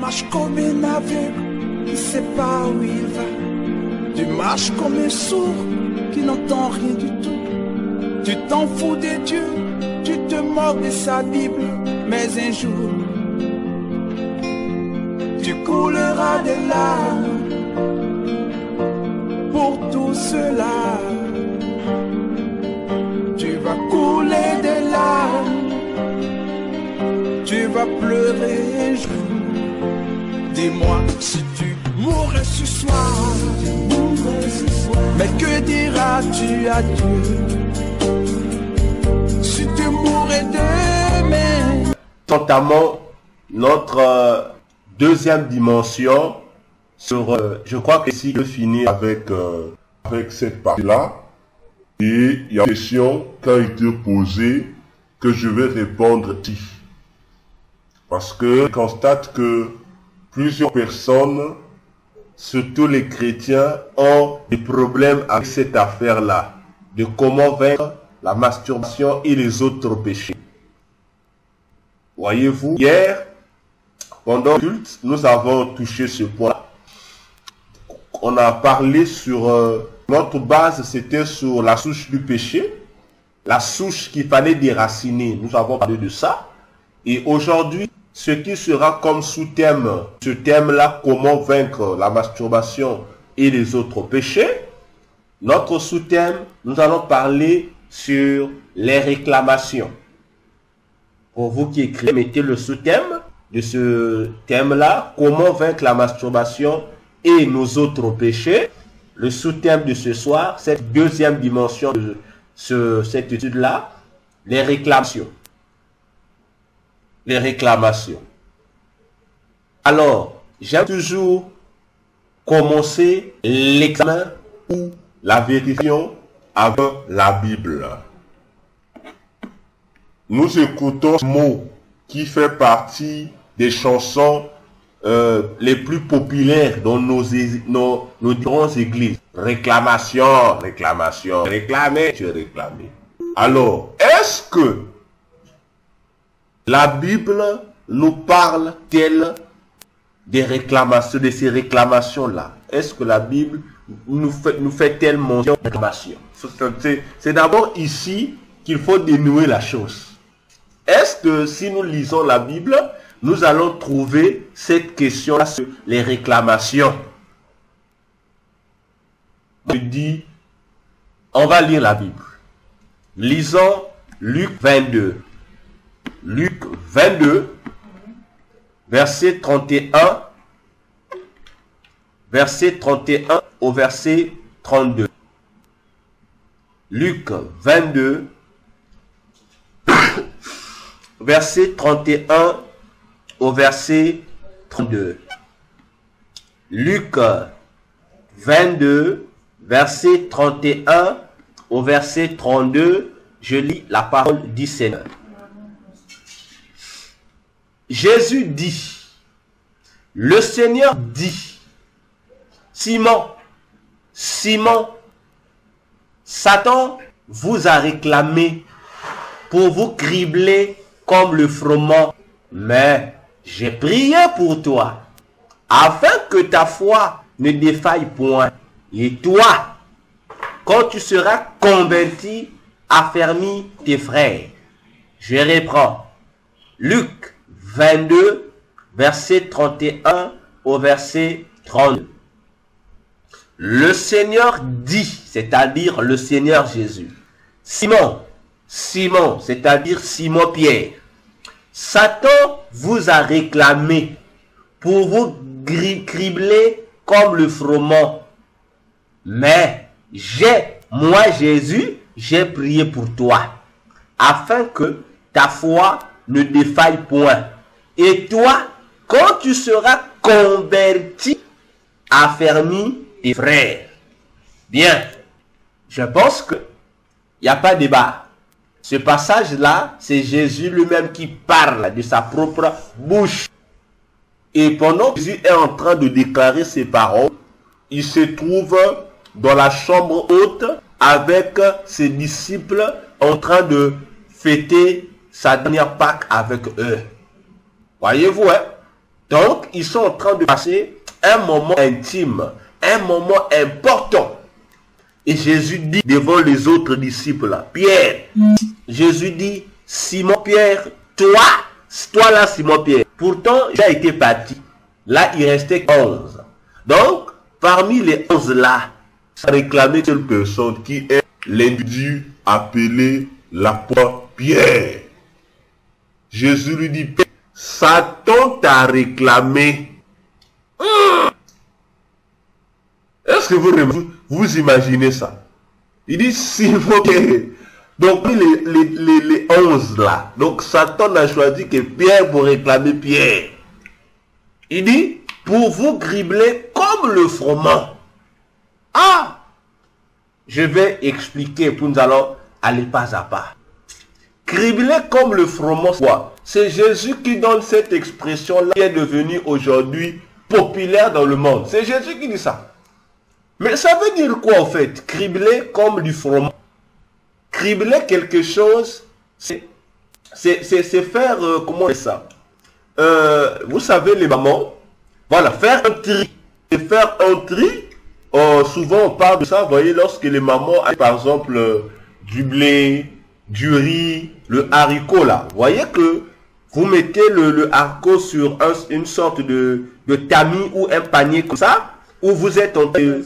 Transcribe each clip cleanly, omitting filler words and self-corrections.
marches comme un aveugle qui ne sait pas où il va. Tu marches comme un sourd qui n'entend rien du tout. Tu t'en fous de Dieu, tu te moques de sa Bible. Mais un jour, tu couleras des larmes pour tout cela. Tu vas couler des larmes, tu vas pleurer un jour. Dis-moi si tu mourrais ce soir, mais que diras-tu à Dieu si tu mourrais demain? Notamment notre deuxième dimension sur, je crois que si je finis avec cette partie-là, et il y a une question qui a été posée que je vais répondre ici. Parce que je constate que plusieurs personnes, surtout les chrétiens, ont des problèmes avec cette affaire-là, de comment vaincre la masturbation et les autres péchés. Voyez-vous, hier, pendant le culte, nous avons touché ce point. On a parlé sur notre base, c'était sur la souche du péché, la souche qu'il fallait déraciner. Nous avons parlé de ça. Et aujourd'hui, ce qui sera comme sous-thème, ce thème-là, comment vaincre la masturbation et les autres péchés. Notre sous-thème, nous allons parler sur les réclamations. Pour vous qui écrivez, mettez le sous-thème de ce thème-là, comment vaincre la masturbation et nos autres péchés. Le sous-thème de ce soir, cette deuxième dimension de cette étude-là, les réclamations. Les réclamations. Alors, j'aime toujours commencer l'examen ou la vérification avec la Bible. Nous écoutons ce mot qui fait partie des chansons les plus populaires dans nos différentes églises. Réclamation, réclamation, réclamer, tu es réclamé. Alors, est-ce que la Bible nous parle-t-elle des réclamations, de ces réclamations-là? Est-ce que la Bible nous fait-elle mention de réclamations? C'est d'abord ici qu'il faut dénouer la chose. Est-ce que si nous lisons la Bible, nous allons trouver cette question-là sur les réclamations? Je dis, on va lire la Bible. Lisons Luc 22. Luc 22, verset 31, verset 31 au verset 32. Luc 22, verset 31 au verset 32. Luc 22, verset 31 au verset 32, je lis la parole du Seigneur. Jésus dit, le Seigneur dit, Simon, Simon, Satan vous a réclamé pour vous cribler comme le froment, mais j'ai prié pour toi, afin que ta foi ne défaille point. Et toi, quand tu seras converti, affermis tes frères. Je reprends. Luc 22, verset 31 au verset 32. Le Seigneur dit, c'est-à-dire le Seigneur Jésus, Simon, Simon, c'est-à-dire Simon Pierre, Satan vous a réclamé pour vous cribler comme le froment. Mais moi Jésus, j'ai prié pour toi, afin que ta foi ne défaille point. Et toi, quand tu seras converti, affermis tes frères. Bien, je pense que il n'y a pas de débat. Ce passage-là, c'est Jésus lui-même qui parle de sa propre bouche. Et pendant que Jésus est en train de déclarer ces paroles, il se trouve dans la chambre haute avec ses disciples en train de fêter sa dernière Pâque avec eux. Voyez-vous, hein? Donc, ils sont en train de passer un moment intime, un moment important. Et Jésus dit devant les autres disciples, là, Pierre, Jésus dit, Simon Pierre, toi là, Simon Pierre, pourtant, j'ai été parti. Là, il restait 11. Donc, parmi les 11 là, ça réclamait une personne qui est l'individu appelé l'apôtre Pierre. Jésus lui dit, Satan t'a réclamé. Est-ce que vous imaginez ça? Il dit, Simon Pierre. Donc, les 11 là. Donc, Satan a choisi que Pierre pour réclamer Pierre. Il dit, pour vous gribler comme le froment. Ah! Je vais expliquer, puis nous allons aller pas à pas. Cribler comme le froment, c'est Jésus qui donne cette expression-là qui est devenue aujourd'hui populaire dans le monde. C'est Jésus qui dit ça. Mais ça veut dire quoi en fait? Cribler comme du froment. Cribler quelque chose, c'est faire, comment on dit ça? Vous savez les mamans, voilà, faire un tri. Et faire un tri, souvent on parle de ça, vous voyez, lorsque les mamans, par exemple, du blé, du riz, le haricot là. Vous voyez que vous mettez le haricot sur une sorte de tamis ou un panier comme ça, où vous êtes en train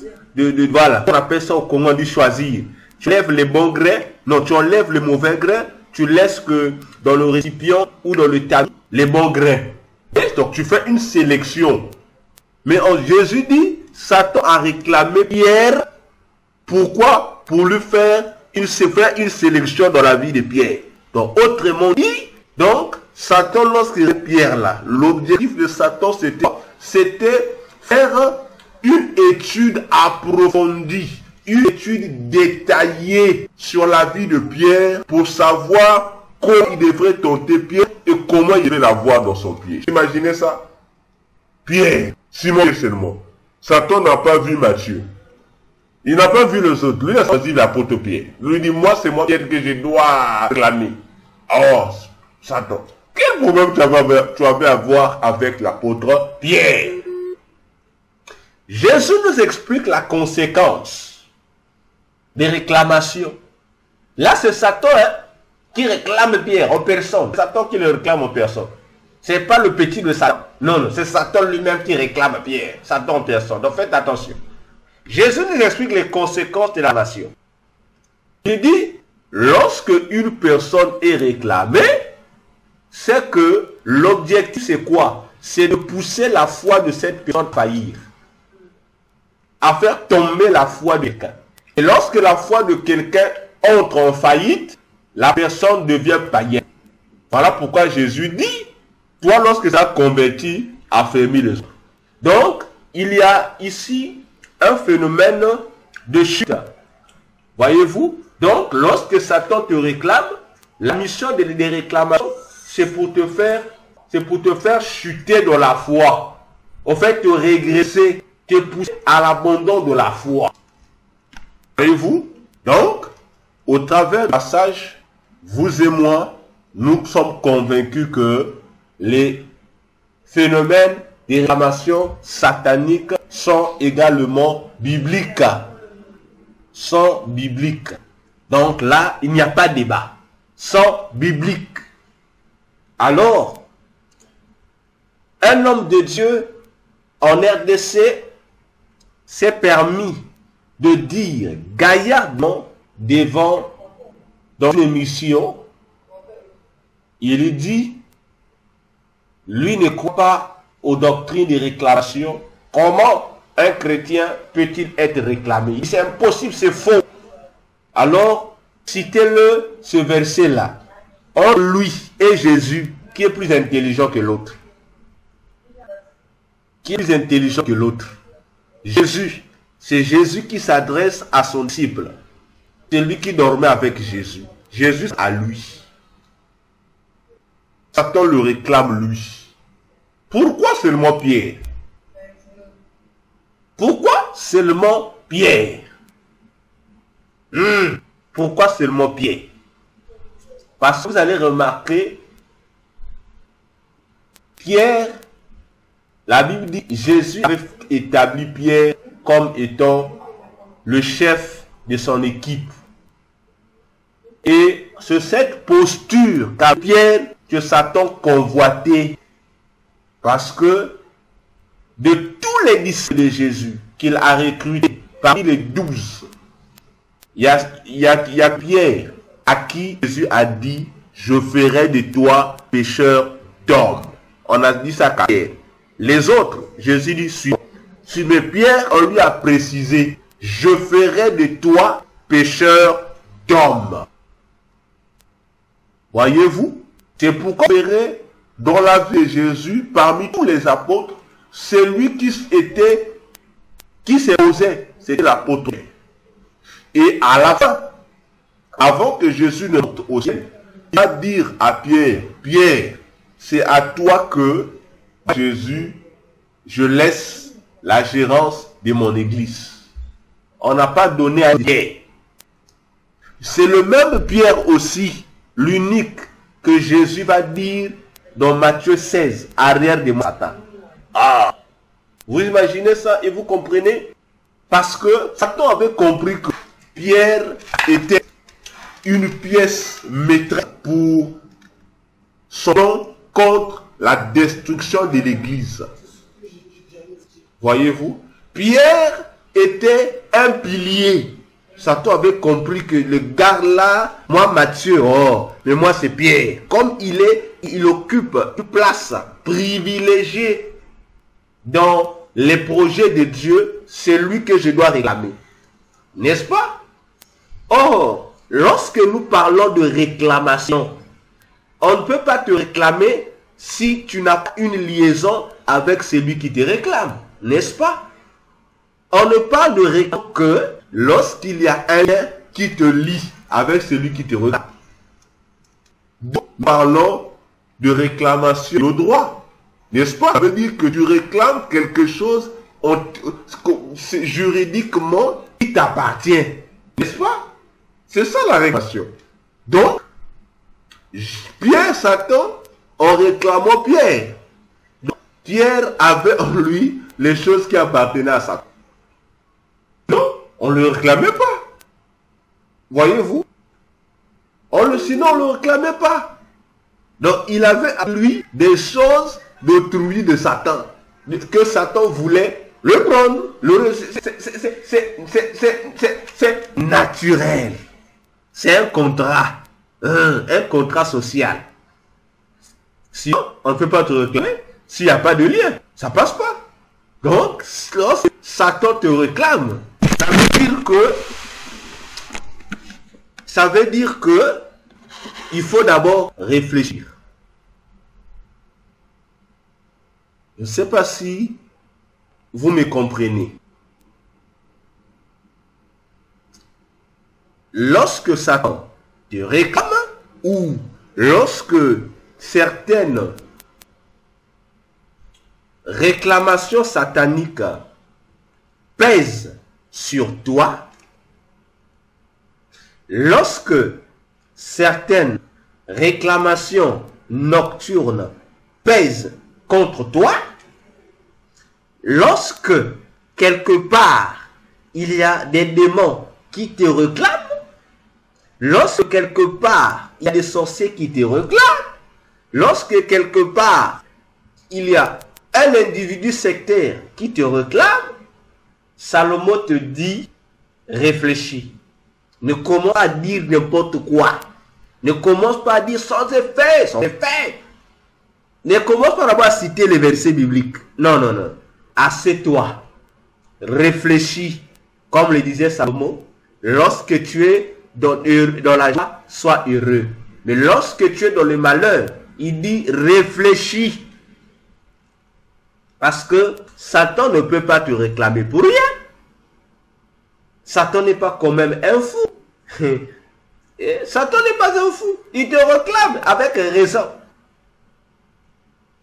voilà, on appelle ça au Congo, on dit choisir. Tu enlèves les bons grains, non, tu enlèves les mauvais grains, tu laisses que dans le récipient ou dans le tamis, les bons grains. Et donc tu fais une sélection. Mais Jésus dit, Satan a réclamé Pierre. Pourquoi? Pour lui faire une sélection dans la vie de Pierre. Donc, autrement dit, donc, Satan, lorsqu'il est Pierre là, l'objectif de Satan, c'était faire une étude approfondie, une étude détaillée sur la vie de Pierre pour savoir comment il devrait tenter Pierre et comment il devrait l'avoir dans son pied. Imaginez ça? Pierre, Simon seulement. Satan n'a pas vu Matthieu. Il n'a pas vu les autres. Lui, il a choisi l'apôtre Pierre. Il lui dit, moi, c'est moi Pierre que je dois réclamer. Oh, Satan. Quel problème tu avais à voir avec l'apôtre Pierre? Jésus nous explique la conséquence des réclamations. Là, c'est Satan qui réclame Pierre en personne. Satan qui le réclame en personne. C'est pas le petit de Satan. Non, non, c'est Satan lui-même qui réclame Pierre. Satan en personne. Donc faites attention. Jésus nous explique les conséquences de la nation. Il dit, lorsque une personne est réclamée, c'est que l'objectif c'est quoi? C'est de pousser la foi de cette personne à faillir. À faire tomber la foi de quelqu'un. Et lorsque la foi de quelqu'un entre en faillite, la personne devient païenne. Voilà pourquoi Jésus dit, toi lorsque tu as converti, affermis les autres. Donc, il y a ici un phénomène de chute. Voyez-vous? Donc, lorsque Satan te réclame, la mission des réclamations, c'est pour te faire chuter dans la foi. En fait, te régresser, te pousser à l'abandon de la foi. Voyez-vous? Donc, au travers du passage, vous et moi, nous sommes convaincus que les phénomènes des réclamations sataniques sont également bibliques. Sont bibliques. Donc là, il n'y a pas de débat. Sont bibliques. Alors, un homme de Dieu en RDC s'est permis de dire gaillardement devant dans une émission, il dit, lui ne croit pas aux doctrines des réclamations. Comment un chrétien peut-il être réclamé? C'est impossible, c'est faux. Alors, citez-le ce verset-là. Entre lui et Jésus, qui est plus intelligent que l'autre? Qui est plus intelligent que l'autre? Jésus. C'est Jésus qui s'adresse à son disciple. C'est lui qui dormait avec Jésus. Jésus à lui. Satan le réclame lui. Pourquoi seulement Pierre? Pourquoi seulement Pierre? Pourquoi seulement Pierre? Parce que vous allez remarquer, Pierre La Bible dit que Jésus avait établi Pierre comme étant le chef de son équipe. Et c'est cette posture qu'a Pierre que Satan convoitait. Parce que de tous les disciples de Jésus qu'il a recrutés, parmi les 12, il y a Pierre à qui Jésus a dit, je ferai de toi pécheur d'hommes. On a dit ça à Pierre. Les autres, Jésus dit, sur mes Pierre, on lui a précisé, je ferai de toi pécheur d'hommes. Voyez-vous, c'est pourquoi vous verrez dans la vie de Jésus, parmi tous les apôtres, celui qui s'est posé, c'était l'apôtre. Et à la fin, avant que Jésus ne monte au ciel, il va dire à Pierre, Pierre, c'est à toi que, Jésus, je laisse la gérance de mon église. On n'a pas donné à Pierre. C'est le même Pierre aussi, l'unique, que Jésus va dire dans Matthieu 16, arrière de moi, Satan. Ah, vous imaginez ça et vous comprenez? Parce que Satan avait compris que Pierre était une pièce maîtresse pour son contre la destruction de l'église. Voyez-vous, Pierre était un pilier. Satan avait compris que le gars là, moi Matthieu, oh, mais moi c'est Pierre. Comme il occupe une place privilégiée dans les projets de Dieu, c'est lui que je dois réclamer. N'est-ce pas? Or, lorsque nous parlons de réclamation, on ne peut pas te réclamer si tu n'as pas une liaison avec celui qui te réclame. N'est-ce pas? On ne parle de réclamation que lorsqu'il y a un lien qui te lie avec celui qui te réclame. Donc, parlons de réclamation de droit. N'est-ce pas? Ça veut dire que tu réclames quelque chose juridiquement qui t'appartient. N'est-ce pas? C'est ça la réclamation. Donc, Pierre s'attend en réclamant Pierre. Donc, Pierre avait en lui les choses qui appartenaient à Satan. Non, on ne le réclamait pas. Voyez-vous? Sinon, on ne le réclamait pas. Donc, il avait à lui des choses d'autrui de Satan. Que Satan voulait le prendre. C'est naturel. C'est un contrat. Un contrat social. Si on ne peut pas te réclamer, s'il n'y a pas de lien, ça ne passe pas. Donc, lorsque Satan te réclame, ça veut dire que il faut d'abord réfléchir. Je ne sais pas si vous me comprenez. Lorsque Satan te réclame ou lorsque certaines réclamations sataniques pèsent sur toi, lorsque certaines réclamations nocturnes pèsent contre toi, lorsque quelque part il y a des démons qui te réclament, lorsque quelque part il y a des sorciers qui te réclament, lorsque quelque part il y a un individu sectaire qui te réclame, Salomon te dit, réfléchis. Ne commence pas à dire n'importe quoi. Ne commence pas à dire sans effet, sans effet. Ne commence pas d'abord à citer les versets bibliques. Non, non, non. Assieds-toi. Réfléchis. Comme le disait Salomon, lorsque tu es dans la joie, sois heureux. Mais lorsque tu es dans le malheur, il dit réfléchis. Parce que Satan ne peut pas te réclamer pour rien. Satan n'est pas quand même un fou. Satan n'est pas un fou. Il te réclame avec raison.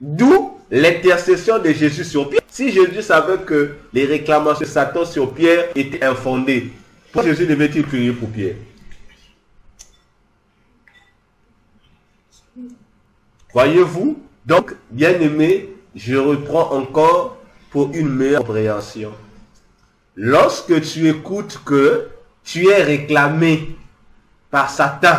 D'où l'intercession de Jésus sur Pierre. Si Jésus savait que les réclamations de Satan sur Pierre étaient infondées, pourquoi Jésus devait-il prier pour Pierre? Voyez-vous? Donc, bien-aimés, Je reprends encore pour une meilleure compréhension. Lorsque tu écoutes que tu es réclamé par Satan,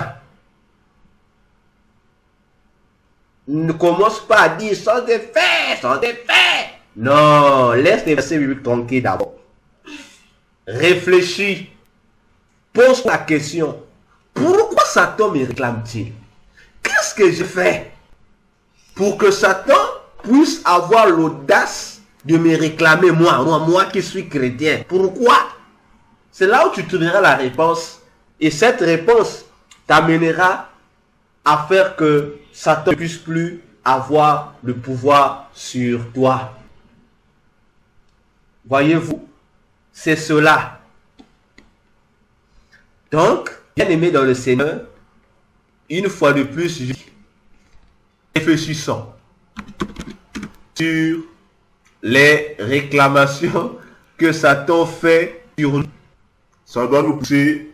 ne commence pas à dire sans effet, sans effet. Non, laisse les versets bibliques tranquilles d'abord. Réfléchis. Pose la question. Pourquoi Satan me réclame-t-il? Qu'est-ce que j'ai fait pour que Satan puisse avoir l'audace de me réclamer moi qui suis chrétien? Pourquoi? C'est là où tu trouveras la réponse. Et cette réponse t'amènera à faire que Satan ne puisse plus avoir le pouvoir sur toi. Voyez-vous, c'est cela. Donc, bien aimé dans le Seigneur, une fois de plus, réfléchissons sur les réclamations que Satan fait sur nous. Ça doit nous pousser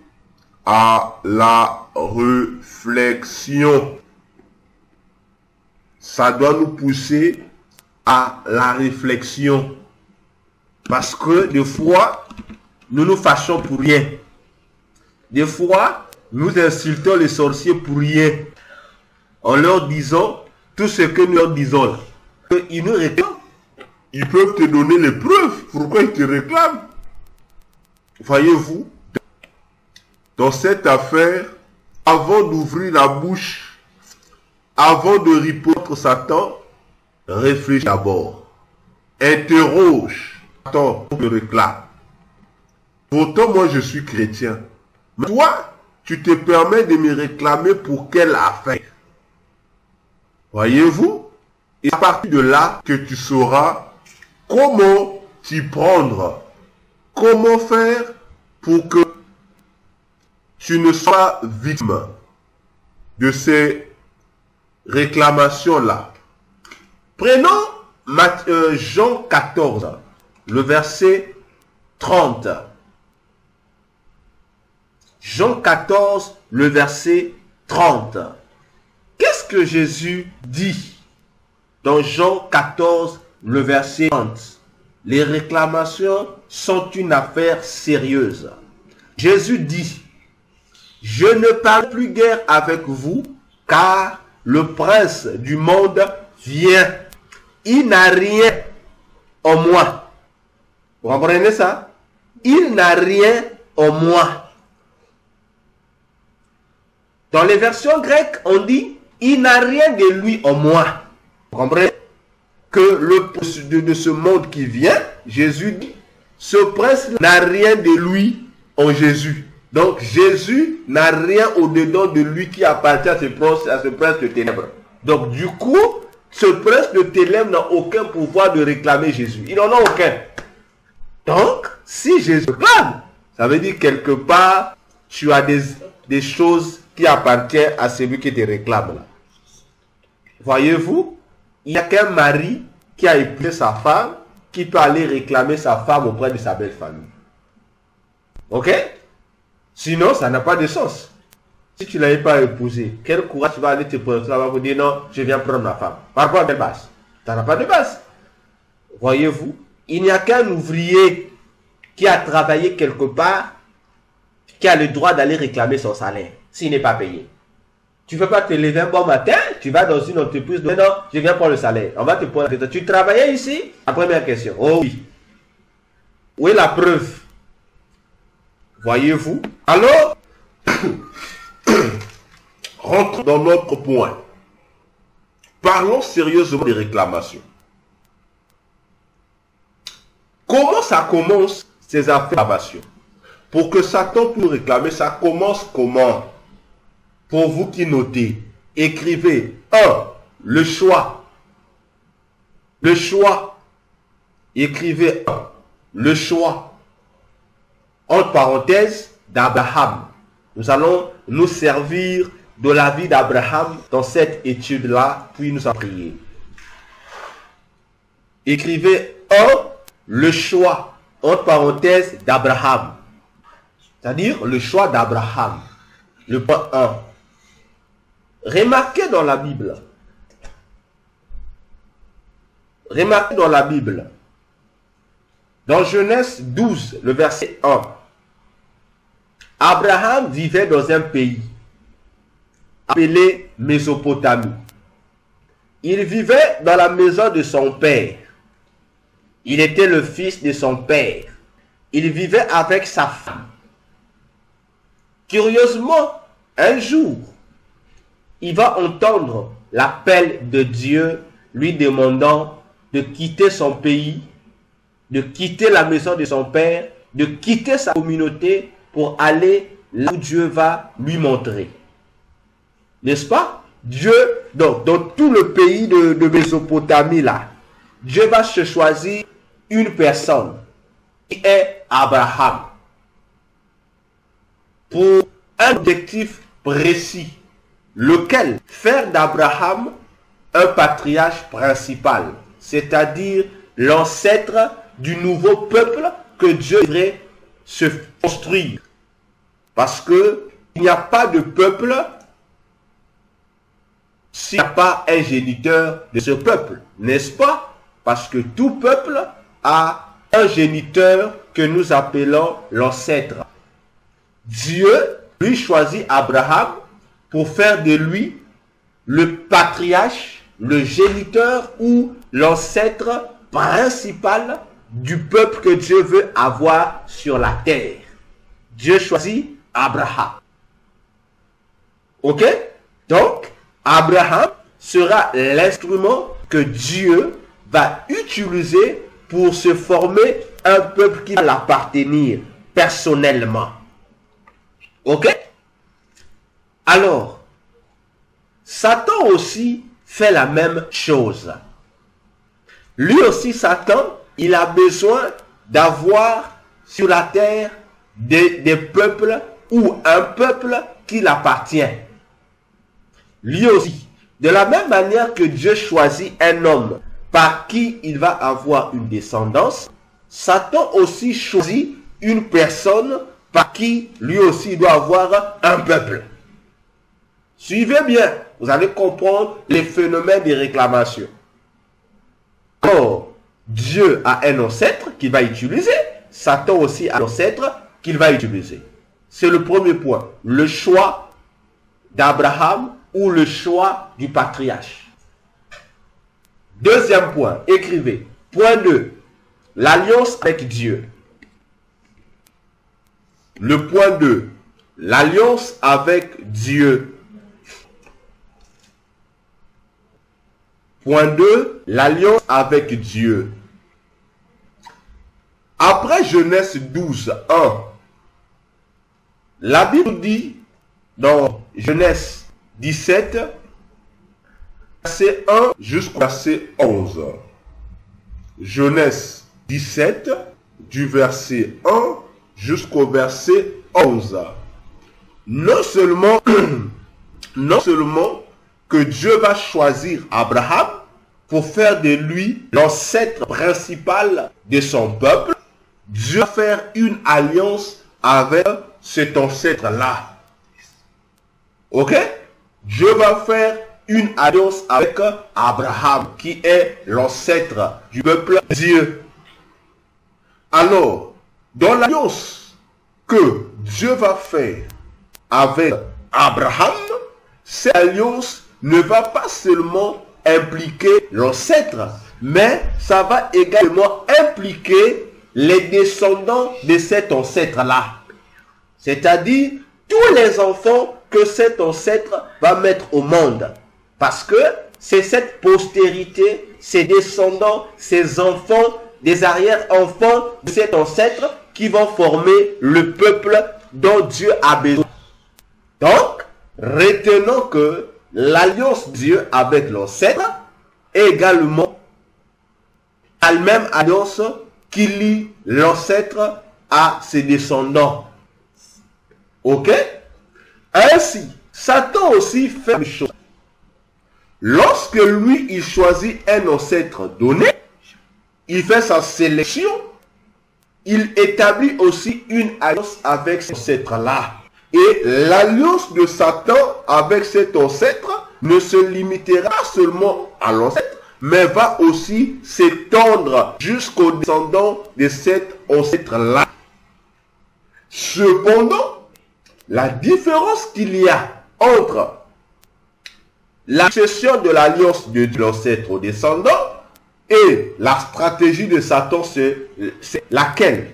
à la réflexion. Ça doit nous pousser à la réflexion. Parce que des fois, nous nous fâchons pour rien. Des fois, nous insultons les sorciers pour rien. En leur disant tout ce que nous leur disons là. Ils nous réclament. Ils peuvent te donner les preuves. Pourquoi ils te réclament? Voyez-vous, dans cette affaire, avant d'ouvrir la bouche, avant de répondre Satan, réfléchis d'abord. Interroge. Satan te réclame. Pourtant, moi, je suis chrétien. Mais toi, tu te permets de me réclamer pour quelle affaire? Voyez-vous? Et à partir de là que tu sauras comment t'y prendre. Comment faire pour que tu ne sois victime de ces réclamations-là. Prenons Jean 14, le verset 30. Jean 14, le verset 30. Qu'est-ce que Jésus dit dans Jean 14, le verset 30? Les réclamations sont une affaire sérieuse. Jésus dit, « Je ne parle plus guère avec vous, car le prince du monde vient. Il n'a rien en moi. » Vous comprenez ça? Il n'a rien en moi. Dans les versions grecques, on dit, il n'a rien de lui en moi. Vous comprenez? Que le prince de ce monde qui vient, Jésus dit, ce prince n'a rien de lui en Jésus. Donc Jésus n'a rien au-dedans de lui qui appartient à ce prince de ténèbres. Donc du coup, ce prince de ténèbres n'a aucun pouvoir de réclamer Jésus. Il n'en a aucun. Donc, si Jésus réclame, ça veut dire quelque part, tu as des choses qui appartiennent à celui qui te réclame là. Voyez-vous, il n'y a qu'un mari qui a épousé sa femme qui peut aller réclamer sa femme auprès de sa belle famille. Ok? Sinon, ça n'a pas de sens. Si tu ne l'avais pas épousé, quel courage tu vas aller te prendre? Tu vas vous dire non, je viens prendre ma femme. Par rapport à quelle base? Ça n'a pas de base. Voyez-vous, il n'y a qu'un ouvrier qui a travaillé quelque part qui a le droit d'aller réclamer son salaire s'il n'est pas payé. Tu ne peux pas te lever un bon matin, tu vas dans une entreprise, non, je viens prendre le salaire. On va te poser la question. Tu travaillais ici? La première question. Oh oui. Où est la preuve? Voyez-vous? Alors, rentrons dans notre point. Parlons sérieusement des réclamations. Comment ça commence ces affaires de réclamation? Pour que Satan puisse réclamer, ça commence comment? Pour vous qui notez, écrivez 1. Le choix. Le choix. Écrivez 1. Le choix. Entre parenthèses, d'Abraham. Nous allons nous servir de la vie d'Abraham dans cette étude-là, puis nous allons prier. Écrivez 1. Le choix. Entre parenthèses, d'Abraham. C'est-à-dire le choix d'Abraham. Le point 1. Remarquez dans la Bible Remarquez dans la Bible, dans Genèse 12, le verset 1, Abraham vivait dans un pays appelé Mésopotamie. Il vivait dans la maison de son père. Il était le fils de son père. Il vivait avec sa femme. Curieusement, un jour, il va entendre l'appel de Dieu lui demandant de quitter son pays, de quitter la maison de son père, de quitter sa communauté pour aller là où Dieu va lui montrer. N'est-ce pas? Dieu, dans tout le pays de Mésopotamie là, Dieu va se choisir une personne qui est Abraham pour un objectif précis, lequel faire d'Abraham un patriarche principal, c'est-à-dire l'ancêtre du nouveau peuple que Dieu devrait se construire. Parce que il n'y a pas de peuple s'il n'y a pas un géniteur de ce peuple, n'est-ce pas? Parce que tout peuple a un géniteur que nous appelons l'ancêtre. Dieu lui choisit Abraham pour faire de lui le patriarche, le géniteur ou l'ancêtre principal du peuple que Dieu veut avoir sur la terre. Dieu choisit Abraham. Ok? Donc, Abraham sera l'instrument que Dieu va utiliser pour se former un peuple qui va l'appartenir personnellement. Ok? Alors, Satan aussi fait la même chose. Lui aussi, Satan, il a besoin d'avoir sur la terre des peuples ou un peuple qui l'appartient. Lui aussi, de la même manière que Dieu choisit un homme par qui il va avoir une descendance, Satan aussi choisit une personne par qui lui aussi doit avoir un peuple. Suivez bien, vous allez comprendre les phénomènes de réclamation. Or, Dieu a un ancêtre qu'il va utiliser, Satan aussi a un ancêtre qu'il va utiliser. C'est le premier point, le choix d'Abraham ou le choix du patriarche. Deuxième point, écrivez. Point 2, l'alliance avec Dieu. Le point 2, l'alliance avec Dieu. Point 2, l'alliance avec Dieu. Après Genèse 12, 1, la Bible dit dans Genèse 17, verset 1 jusqu'au verset 11. Genèse 17, du verset 1 jusqu'au verset 11. Non seulement que Dieu va choisir Abraham pour faire de lui l'ancêtre principal de son peuple, Dieu va faire une alliance avec cet ancêtre-là. Ok? Dieu va faire une alliance avec Abraham, qui est l'ancêtre du peuple de Dieu. Alors, dans l'alliance que Dieu va faire avec Abraham, cette alliance ne va pas seulement impliquer l'ancêtre, mais ça va également impliquer les descendants de cet ancêtre-là. C'est-à-dire tous les enfants que cet ancêtre va mettre au monde. Parce que c'est cette postérité, ces descendants, ces enfants, des arrière-enfants de cet ancêtre qui vont former le peuple dont Dieu a besoin. Donc, retenons que l'alliance de Dieu avec l'ancêtre est également la même alliance qui lie l'ancêtre à ses descendants. Ok? Ainsi, Satan aussi fait une chose. Lorsque lui, il choisit un ancêtre donné, il fait sa sélection, il établit aussi une alliance avec cet ancêtre-là. Et l'alliance de Satan avec cet ancêtre ne se limitera pas seulement à l'ancêtre, mais va aussi s'étendre jusqu'aux descendants de cet ancêtre-là. Cependant, la différence qu'il y a entre la succession de l'alliance de l'ancêtre aux descendants et la stratégie de Satan, c'est laquelle?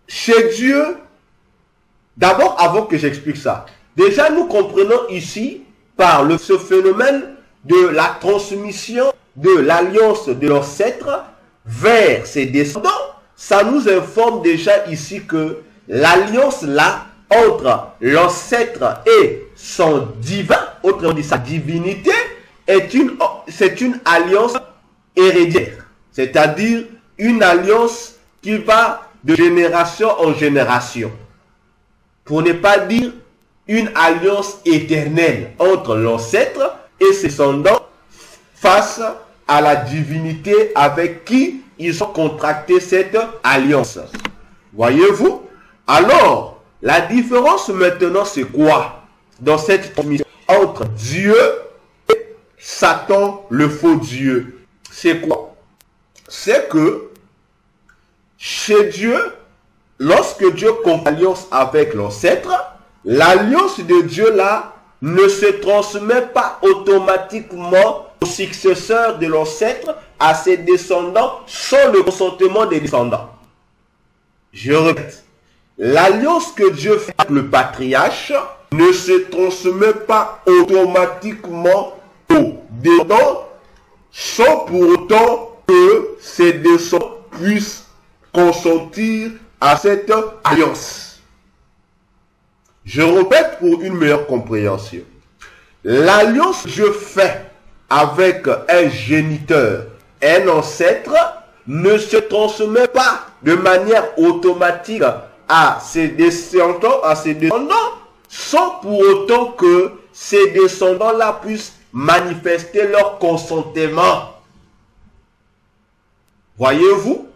Chez Dieu, d'abord, avant que j'explique ça, déjà nous comprenons ici, par ce phénomène de la transmission de l'alliance de l'ancêtre vers ses descendants, ça nous informe déjà ici que l'alliance là, entre l'ancêtre et son divin, autrement dit sa divinité, c'est une alliance héréditaire. C'est-à-dire une alliance qui va de génération en génération. Pour ne pas dire une alliance éternelle entre l'ancêtre et ses descendants face à la divinité avec qui ils ont contracté cette alliance. Voyez-vous? Alors, la différence maintenant, c'est quoi dans cette transmission entre Dieu et Satan, le faux Dieu? C'est quoi? C'est que chez Dieu, lorsque Dieu conclut alliance avec l'ancêtre, l'alliance de Dieu là ne se transmet pas automatiquement au successeur de l'ancêtre, à ses descendants, sans le consentement des descendants. Je répète, l'alliance que Dieu fait avec le patriarche ne se transmet pas automatiquement aux descendants, sans pour autant que ses descendants puissent consentir à cette alliance. Je répète pour une meilleure compréhension. L'alliance que Dieu fait avec un géniteur, un ancêtre, ne se transmet pas de manière automatique à ses descendants, sans pour autant que ces descendants-là puissent manifester leur consentement. Voyez-vous?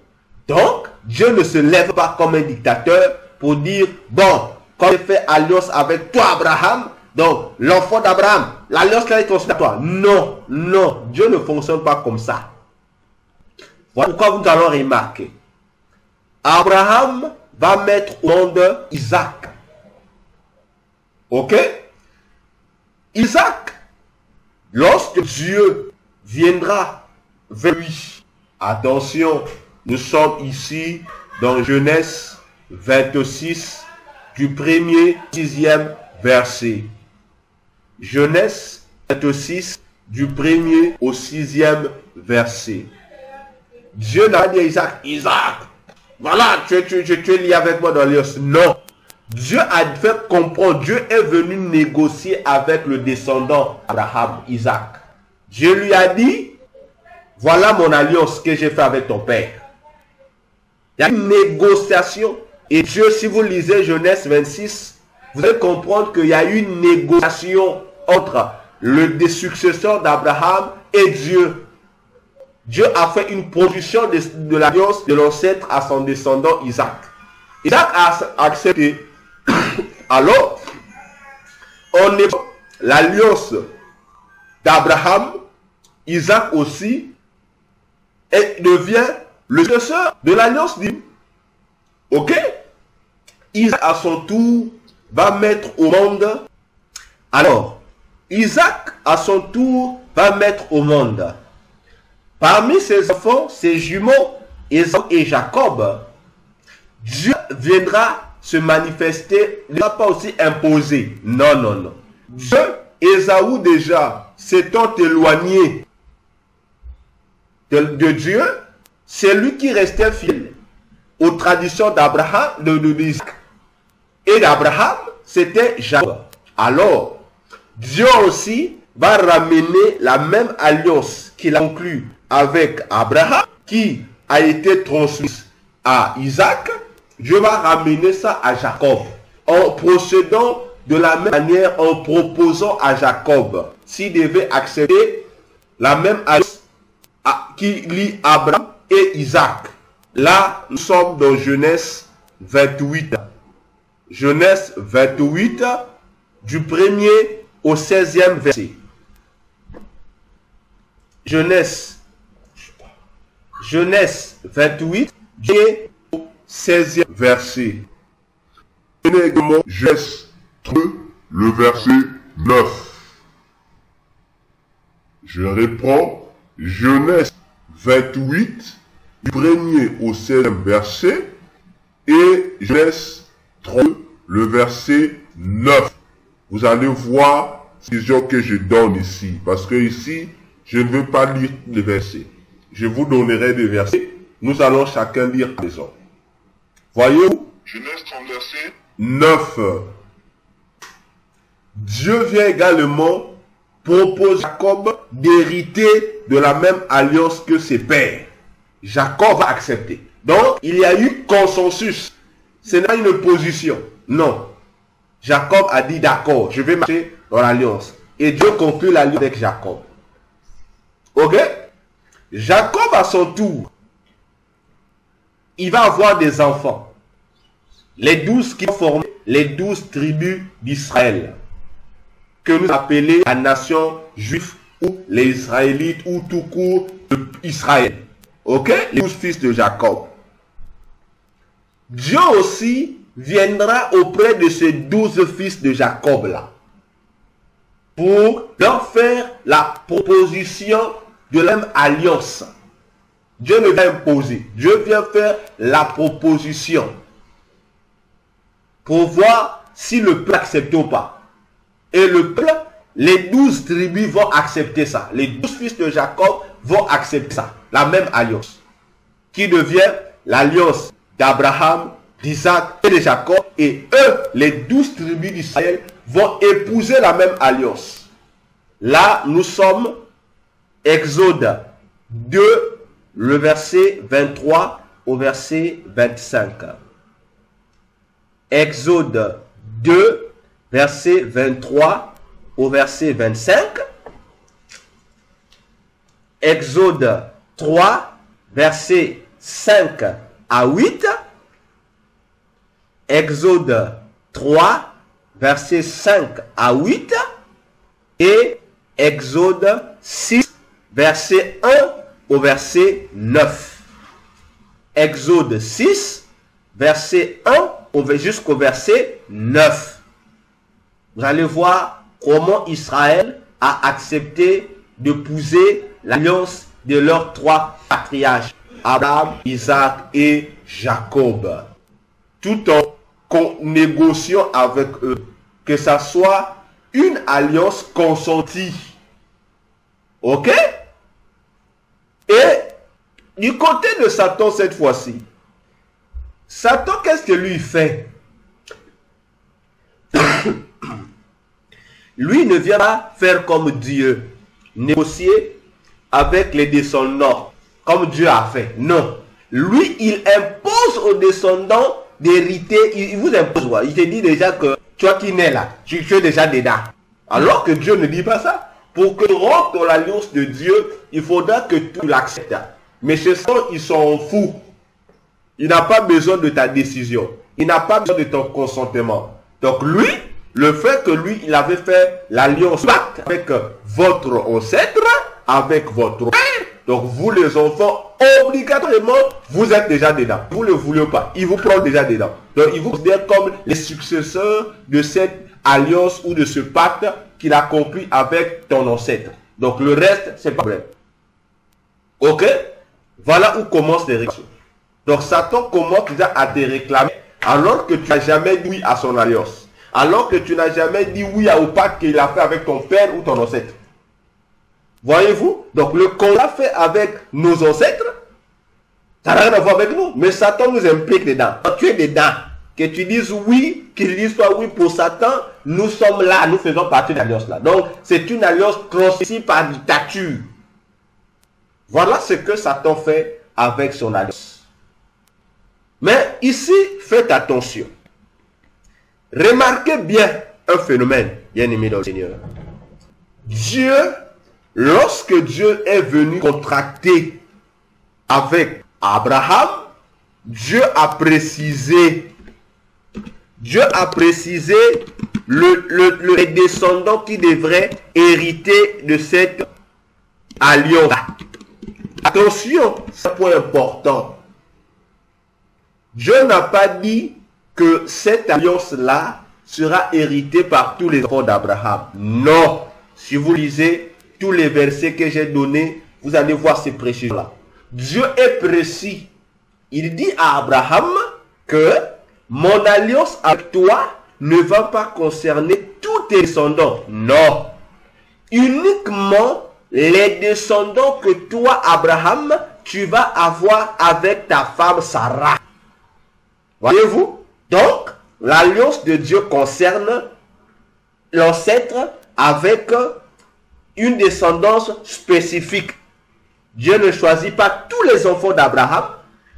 Donc, Dieu ne se lève pas comme un dictateur pour dire, bon, quand j'ai fait alliance avec toi, Abraham, donc l'enfant d'Abraham, l'alliance là est transmise à toi. Non, non, Dieu ne fonctionne pas comme ça. Voilà pourquoi nous allons remarquer. Abraham va mettre au monde Isaac. Ok? Isaac, lorsque Dieu viendra vers lui, attention, nous sommes ici dans Genèse 26, du 1er au 6e verset. Genèse 26, du 1er au 6e verset. Dieu n'a pas dit à Isaac, Isaac, voilà, tu es lié avec moi dans l'alliance. Non. Dieu a fait comprendre, Dieu est venu négocier avec le descendant Abraham, Isaac. Dieu lui a dit, voilà mon alliance que j'ai fait avec ton père. Il y a une négociation. Et Dieu, si vous lisez Genèse 26, vous allez comprendre qu'il y a eu une négociation entre des successeurs d'Abraham et Dieu. Dieu a fait une production de l'alliance de l'ancêtre à son descendant Isaac. Isaac a accepté. Alors, on est l'alliance d'Abraham, Isaac aussi, et devient le successeur de l'alliance divine. Ok? Isaac à son tour va mettre au monde. Alors, Isaac à son tour va mettre au monde. Parmi ses enfants, ses jumeaux, Ésaü et Jacob, Dieu viendra se manifester, ne va pas aussi imposer. Non, non, non. Dieu, Ésaü déjà, s'étant éloigné de Dieu, c'est lui qui restait fidèle aux traditions d'Abraham, d'Isaac et d'Abraham, c'était Jacob. Alors, Dieu aussi va ramener la même alliance qu'il a conclue avec Abraham, qui a été transmise à Isaac. Dieu va ramener ça à Jacob, en procédant de la même manière, en proposant à Jacob s'il devait accepter la même alliance qui lie Abraham et Isaac. Là, nous sommes dans Genèse 28. Genèse 28, du 1er au 16e verset. Genèse 28, et au 16e verset. Genèse 2, le verset 9. Je reprends Genèse 28, du 1er au 16e verset, et Genèse 32, le verset 9. Vous allez voir la vision que je donne ici, parce que ici, je ne veux pas lire les versets. Je vous donnerai des versets. Nous allons chacun lire à maison. Voyez-vous? Genèse 30, verset 9. Dieu vient également proposer à Jacob d'hériter de la même alliance que ses pères. Jacob a accepté. Donc, il y a eu consensus. Ce n'est pas une position. Non. Jacob a dit d'accord, je vais marcher dans l'alliance. Et Dieu conclut l'alliance avec Jacob. Ok? Jacob à son tour, il va avoir des enfants. Les 12 qui forment les 12 tribus d'Israël, que nous appelons la nation juive ou les Israélites ou tout court Israël. Ok? Les 12 fils de Jacob. Dieu aussi viendra auprès de ces 12 fils de Jacob là, pour leur faire la proposition de la même alliance. Dieu ne va imposer. Dieu vient faire la proposition pour voir si le peuple accepte ou pas. Et le peuple, les 12 tribus vont accepter ça. Les 12 fils de Jacob vont accepter ça. La même alliance. Qui devient l'alliance d'Abraham, d'Isaac et de Jacob. Et eux, les 12 tribus d'Israël, vont épouser la même alliance. Là, nous sommes Exode 2, le verset 23 au verset 25. Exode 2, verset 23 au verset 25. Exode 3, verset 5 à 8. Exode 3, verset 5 à 8. Et Exode 6, verset 1 au verset 9. Exode 6, verset 1 jusqu'au verset 9. Vous allez voir comment Israël a accepté d'épouser l'alliance de leurs 3 patriarches, Abraham, Isaac et Jacob. Tout en négociant avec eux, que ça soit une alliance consentie. Ok? Et du côté de Satan cette fois-ci, Satan, qu'est-ce que lui fait? Lui ne vient pas faire comme Dieu, négocier avec les descendants, comme Dieu a fait. Non. Lui, il impose aux descendants d'hériter. Il vous impose. Il te dit déjà que toi qui nais là, tu es déjà dedans. Alors que Dieu ne dit pas ça. Pour que tu rentres dans l'alliance de Dieu, il faudra que tu l'acceptes. Mais ce sont, ils sont fous. Il n'a pas besoin de ta décision. Il n'a pas besoin de ton consentement. Donc lui, le fait que lui, il avait fait l'alliance avec votre ancêtre, avec votre père, donc vous les enfants, obligatoirement, vous êtes déjà dedans. Vous ne le voulez pas. Il vous prend déjà dedans. Donc il vous considère comme les successeurs de cette alliance ou de ce pacte qu'il a conclu avec ton ancêtre. Donc le reste, c'est pas vrai. Ok? Voilà où commencent les réactions. Donc Satan commence déjà à te réclamer alors que tu n'as jamais dit oui à son alliance. Alors que tu n'as jamais dit oui au pacte qu'il a fait avec ton père ou ton ancêtre. Voyez-vous? Donc le qu'on a fait avec nos ancêtres, ça n'a rien à voir avec nous. Mais Satan nous implique dedans. Quand tu es dedans, que tu dises oui, qu'il dise toi oui pour Satan, nous sommes là, nous faisons partie de l'alliance là. Donc c'est une alliance transmise par dictature. Voilà ce que Satan fait avec son alliance. Mais ici, faites attention. Remarquez bien un phénomène, bien aimé dans le Seigneur. Dieu, lorsque Dieu est venu contracter avec Abraham, Dieu a précisé les descendants qui devraient hériter de cette alliance. Attention, c'est un point important. Dieu n'a pas dit que cette alliance-là sera héritée par tous les enfants d'Abraham. Non. Si vous lisez tous les versets que j'ai donnés, vous allez voir ces précisions-là. Dieu est précis. Il dit à Abraham que mon alliance avec toi ne va pas concerner tous tes descendants. Non. Uniquement les descendants que toi, Abraham, tu vas avoir avec ta femme Sarah. Voyez-vous? Donc, l'alliance de Dieu concerne l'ancêtre avec une descendance spécifique. Dieu ne choisit pas tous les enfants d'Abraham,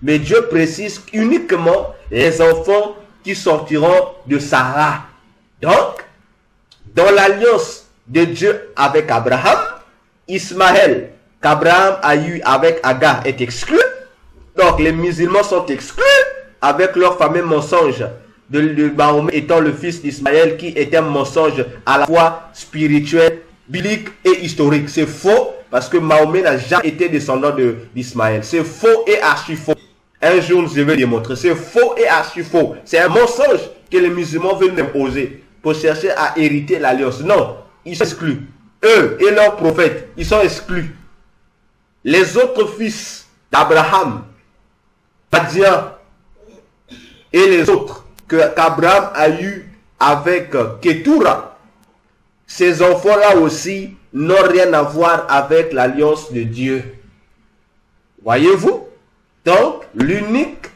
mais Dieu précise uniquement les enfants qui sortiront de Sarah. Donc, dans l'alliance de Dieu avec Abraham, Ismaël qu'Abraham a eu avec Agar est exclu. Donc, les musulmans sont exclus avec leur fameux mensonge de Mahomet étant le fils d'Ismaël, qui est un mensonge à la fois spirituel, biblique et historique. C'est faux parce que Mahomet n'a jamais été descendant d'Ismaël. C'est faux et archi faux. Un jour, je vais démontrer. C'est faux et archi faux. C'est un mensonge que les musulmans veulent imposer pour chercher à hériter l'alliance. Non, ils sont exclus. Eux et leurs prophètes, ils sont exclus. Les autres fils d'Abraham, Badian et les autres qu'Abraham a eu avec Ketura, ces enfants-là aussi n'ont rien à voir avec l'alliance de Dieu. Voyez-vous? Donc, l'unique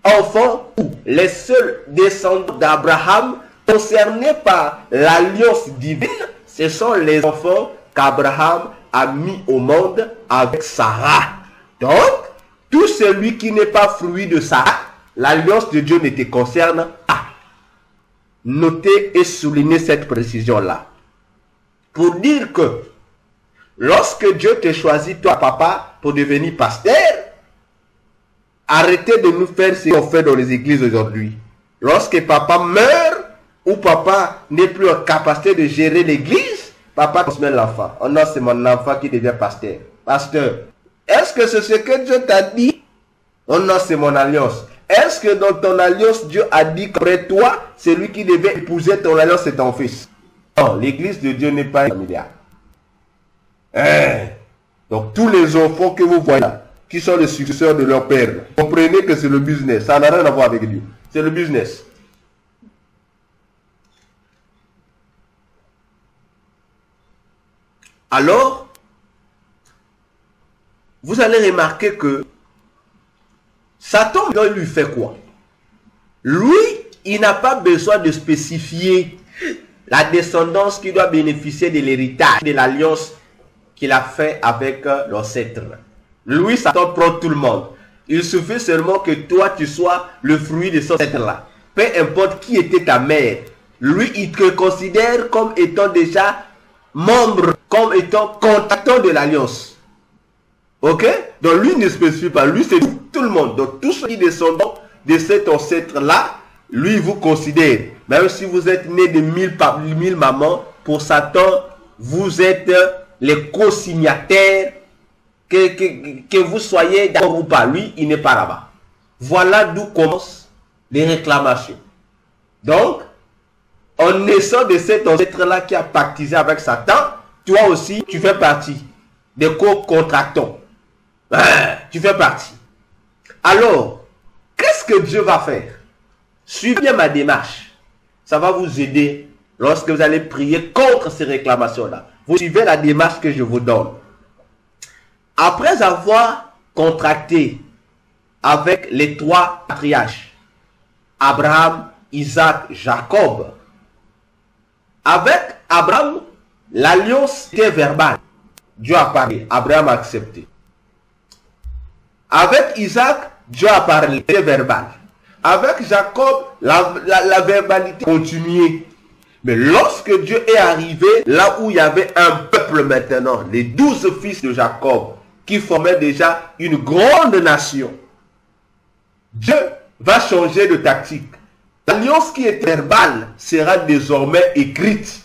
enfant ou les seuls descendants d'Abraham concernés par l'alliance divine, ce sont les enfants qu'Abraham a mis au monde avec Sarah. Donc, tout celui qui n'est pas fruit de Sarah, l'alliance de Dieu ne te concerne pas. Notez et soulignez cette précision-là. Pour dire que lorsque Dieu te choisit, toi, papa, pour devenir pasteur, arrêtez de nous faire ce qu'on fait dans les églises aujourd'hui. Lorsque papa meurt, ou papa n'est plus en capacité de gérer l'église, papa transmet l'enfant. Oh non, c'est mon enfant qui devient pasteur. Pasteur, est-ce que c'est ce que Dieu t'a dit? Oh non, c'est mon alliance. Est-ce que dans ton alliance, Dieu a dit qu'après toi, celui qui devait épouser ton alliance, c'est ton fils? Non, l'église de Dieu n'est pas familiale. Donc, tous les enfants que vous voyez là, qui sont les successeurs de leur père, comprenez que c'est le business. Ça n'a rien à voir avec Dieu. C'est le business. Alors, vous allez remarquer que Satan, il lui fait quoi? Lui, il n'a pas besoin de spécifier la descendance qui doit bénéficier de l'héritage, de l'alliance qu'il a fait avec l'ancêtre. Lui, Satan prend tout le monde. Il suffit seulement que toi, tu sois le fruit de cet ancêtre-là. Peu importe qui était ta mère. Lui, il te considère comme étant déjà membre, comme étant contactant de l'alliance. Ok? Donc lui ne spécifie pas. Lui, c'est tout le monde. Donc tous ceux qui descendent de cet ancêtre-là, lui, vous considère. Même si vous êtes né de 1000 mamans, pour Satan, vous êtes les co-signataires, que vous soyez d'accord ou pas. Lui, il n'est pas là-bas. Voilà d'où commencent les réclamations. Donc, en naissant de cet ancêtre-là qui a pactisé avec Satan, toi aussi, tu fais partie des co-contractants. Tu fais partie. Alors, qu'est-ce que Dieu va faire? Suivez bien ma démarche. Ça va vous aider lorsque vous allez prier contre ces réclamations-là. Vous suivez la démarche que je vous donne. Après avoir contracté avec les trois patriarches, Abraham, Isaac, Jacob, avec Abraham, l'alliance était verbale. Dieu a parlé, Abraham a accepté. Avec Isaac, Dieu a parlé, c'était verbal. Avec Jacob, la verbalité continuait. Mais lorsque Dieu est arrivé, là où il y avait un peuple maintenant, les 12 fils de Jacob, qui formaient déjà une grande nation, Dieu va changer de tactique. L'alliance qui est verbale sera désormais écrite.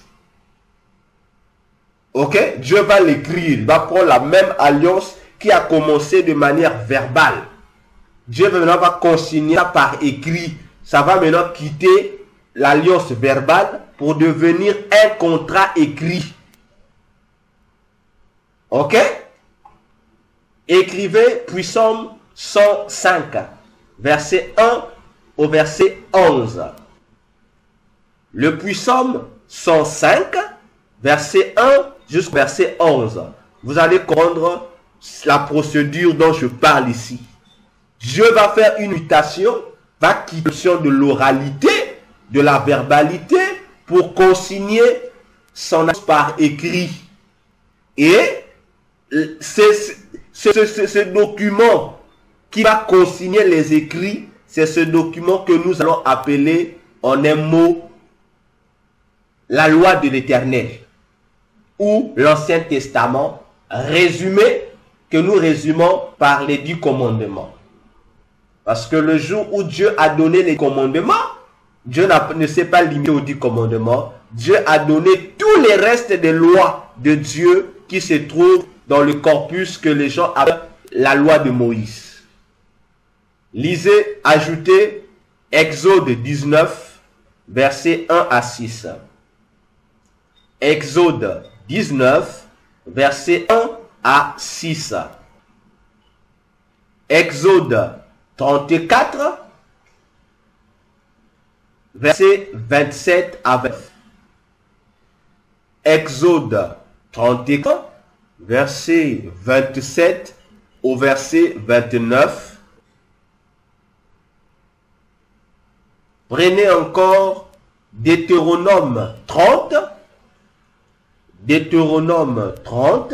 Ok? Dieu va l'écrire. Il va prendre la même alliance qui a commencé de manière verbale. Dieu maintenant va consigner ça par écrit. Ça va maintenant quitter l'alliance verbale pour devenir un contrat écrit. Ok? Écrivez puis Psaume 105, verset 1 au verset 11. Le Psaume 105, verset 1 jusqu'au verset 11. Vous allez comprendre la procédure dont je parle ici. Dieu va faire une mutation, va quitter de l'oralité, de la verbalité, pour consigner son alliance par écrit. Et ce document qui va consigner les écrits, c'est ce document que nous allons appeler en un mot la loi de l'Éternel ou l'Ancien Testament résumé, que nous résumons par les 10 commandements. Parce que le jour où Dieu a donné les commandements, Dieu ne s'est pas limité aux 10 commandements. Dieu a donné tous les restes des lois de Dieu qui se trouvent dans le corpus que les gens appellent la loi de Moïse. Lisez, ajoutez Exode 19, versets 1 à 6. Exode 19, versets 1 à 6. Exode 34, versets 27 à 20. Exode 34, verset 27 au verset 29. Prenez encore Deutéronome 30. Deutéronome 30,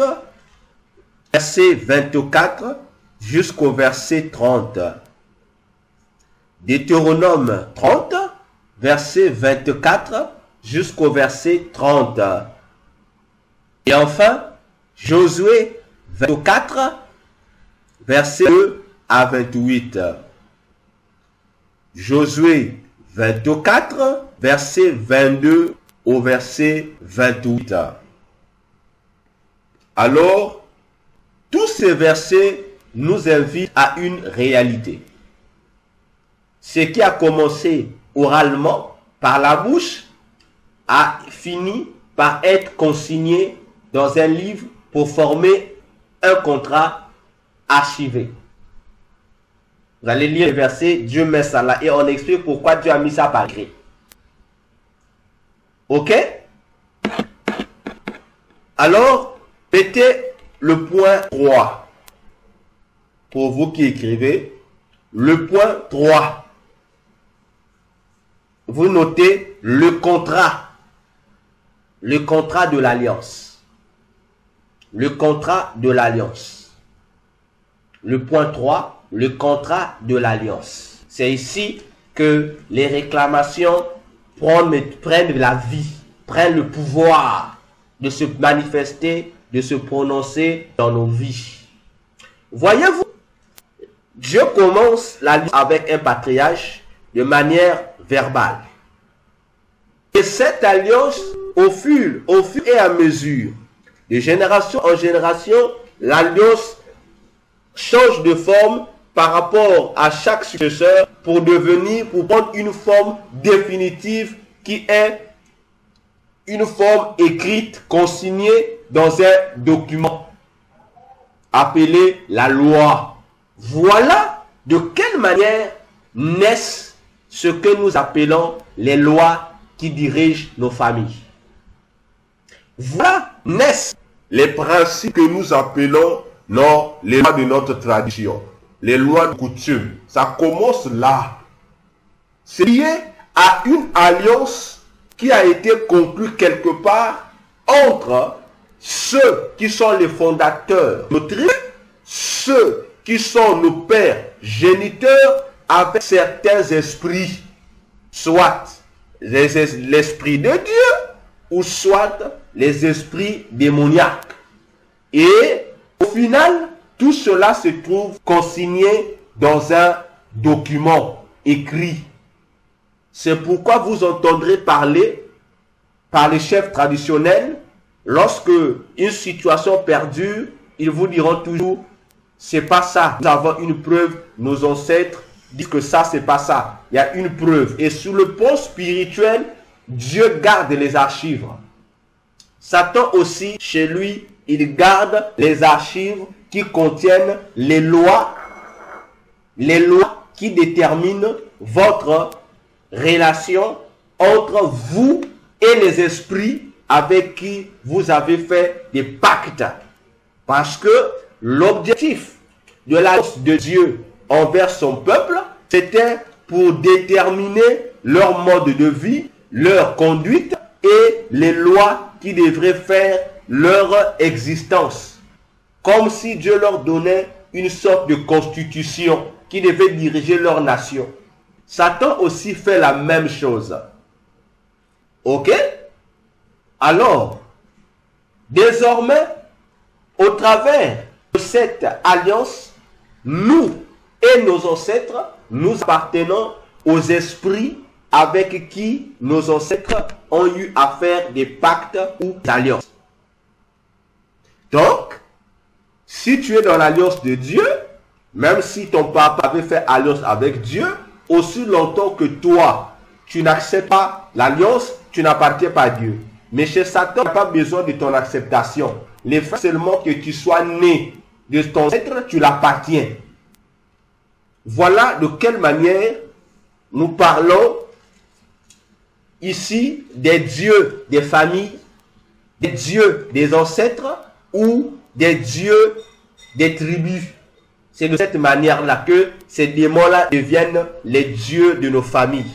verset 24 jusqu'au verset 30. Deutéronome 30, verset 24 jusqu'au verset 30. Et enfin, Josué 24, verset 2 à 28. Josué 24, verset 22 au verset 28. Alors, tous ces versets nous invitent à une réalité. Ce qui a commencé oralement par la bouche a fini par être consigné dans un livre pour former un contrat archivé. Vous allez lire les versets, Dieu met ça là et on explique pourquoi Dieu a mis ça par écrit. Ok? Alors, mettez le point 3. Pour vous qui écrivez, le point 3. Vous notez le contrat. Le contrat de l'alliance. Le contrat de l'alliance. Le point 3, le contrat de l'alliance. C'est ici que les réclamations prennent la vie, prennent le pouvoir de se manifester, de se prononcer dans nos vies. Voyez-vous, Dieu commence l'alliance avec un patriarche de manière verbale. Et cette alliance, au fur et à mesure, de génération en génération, l'alliance change de forme par rapport à chaque successeur pour prendre une forme définitive qui est une forme écrite, consignée dans un document appelé la loi. Voilà de quelle manière naissent ce que nous appelons les lois qui dirigent nos familles. Voilà naissent les principes que nous appelons les lois de notre tradition, les lois de coutume. Ça commence là. C'est lié à une alliance qui a été conclue quelque part entre ceux qui sont les fondateurs de nos tribus, ceux qui sont nos pères géniteurs, avec certains esprits, soit l'esprit de Dieu, ou soit les esprits démoniaques. Et au final, tout cela se trouve consigné dans un document écrit. C'est pourquoi vous entendrez parler par les chefs traditionnels lorsque une situation perdure, ils vous diront toujours, c'est pas ça. Nous avons une preuve, nos ancêtres disent que ça, c'est pas ça. Il y a une preuve. Et sur le plan spirituel, Dieu garde les archives. Satan aussi, chez lui, il garde les archives qui contiennent les lois qui déterminent votre relation entre vous et les esprits avec qui vous avez fait des pactes. Parce que l'objectif de l'alliance de Dieu envers son peuple, c'était pour déterminer leur mode de vie, leur conduite et les lois qui devraient faire leur existence. Comme si Dieu leur donnait une sorte de constitution qui devait diriger leur nation. Satan aussi fait la même chose. Ok? Alors, désormais, au travers de cette alliance, nous et nos ancêtres, nous appartenons aux esprits avec qui nos ancêtres ont eu à faire des pactes ou des alliances. Donc, si tu es dans l'alliance de Dieu, même si ton papa avait fait alliance avec Dieu, aussi longtemps que toi, tu n'acceptes pas l'alliance, tu n'appartiens pas à Dieu. Mais chez Satan, il n'y a pas besoin de ton acceptation. Le fait seulement que tu sois né de ton être, tu l'appartiens. Voilà de quelle manière nous parlons ici des dieux des familles, des dieux des ancêtres ou des dieux des tribus. C'est de cette manière-là que ces démons-là deviennent les dieux de nos familles,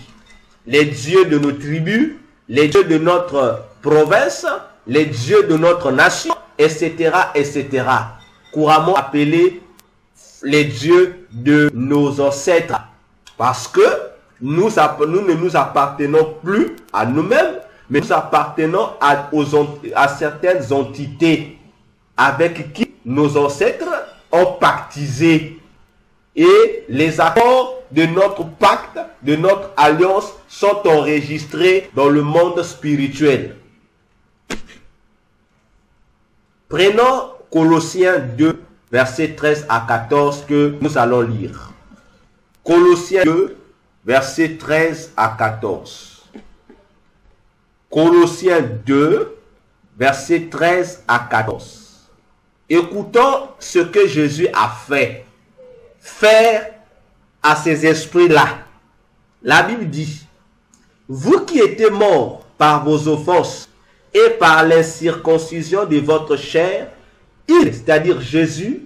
les dieux de nos tribus, les dieux de notre province, les dieux de notre nation, etc., etc. Couramment appelés les dieux de nos ancêtres. Parce que nous ne nous appartenons plus à nous-mêmes, mais nous appartenons à certaines entités avec qui nos ancêtres ont pactisé. Et les accords de notre pacte, de notre alliance, sont enregistrés dans le monde spirituel. Prenons Colossiens 2, versets 13 à 14 que nous allons lire. Colossiens 2, versets 13 à 14. Colossiens 2, versets 13 à 14. Écoutons ce que Jésus a fait. Faire à ces esprits-là. La Bible dit, vous qui étiez morts par vos offenses et par l'incirconcision de votre chair, il, c'est-à-dire Jésus,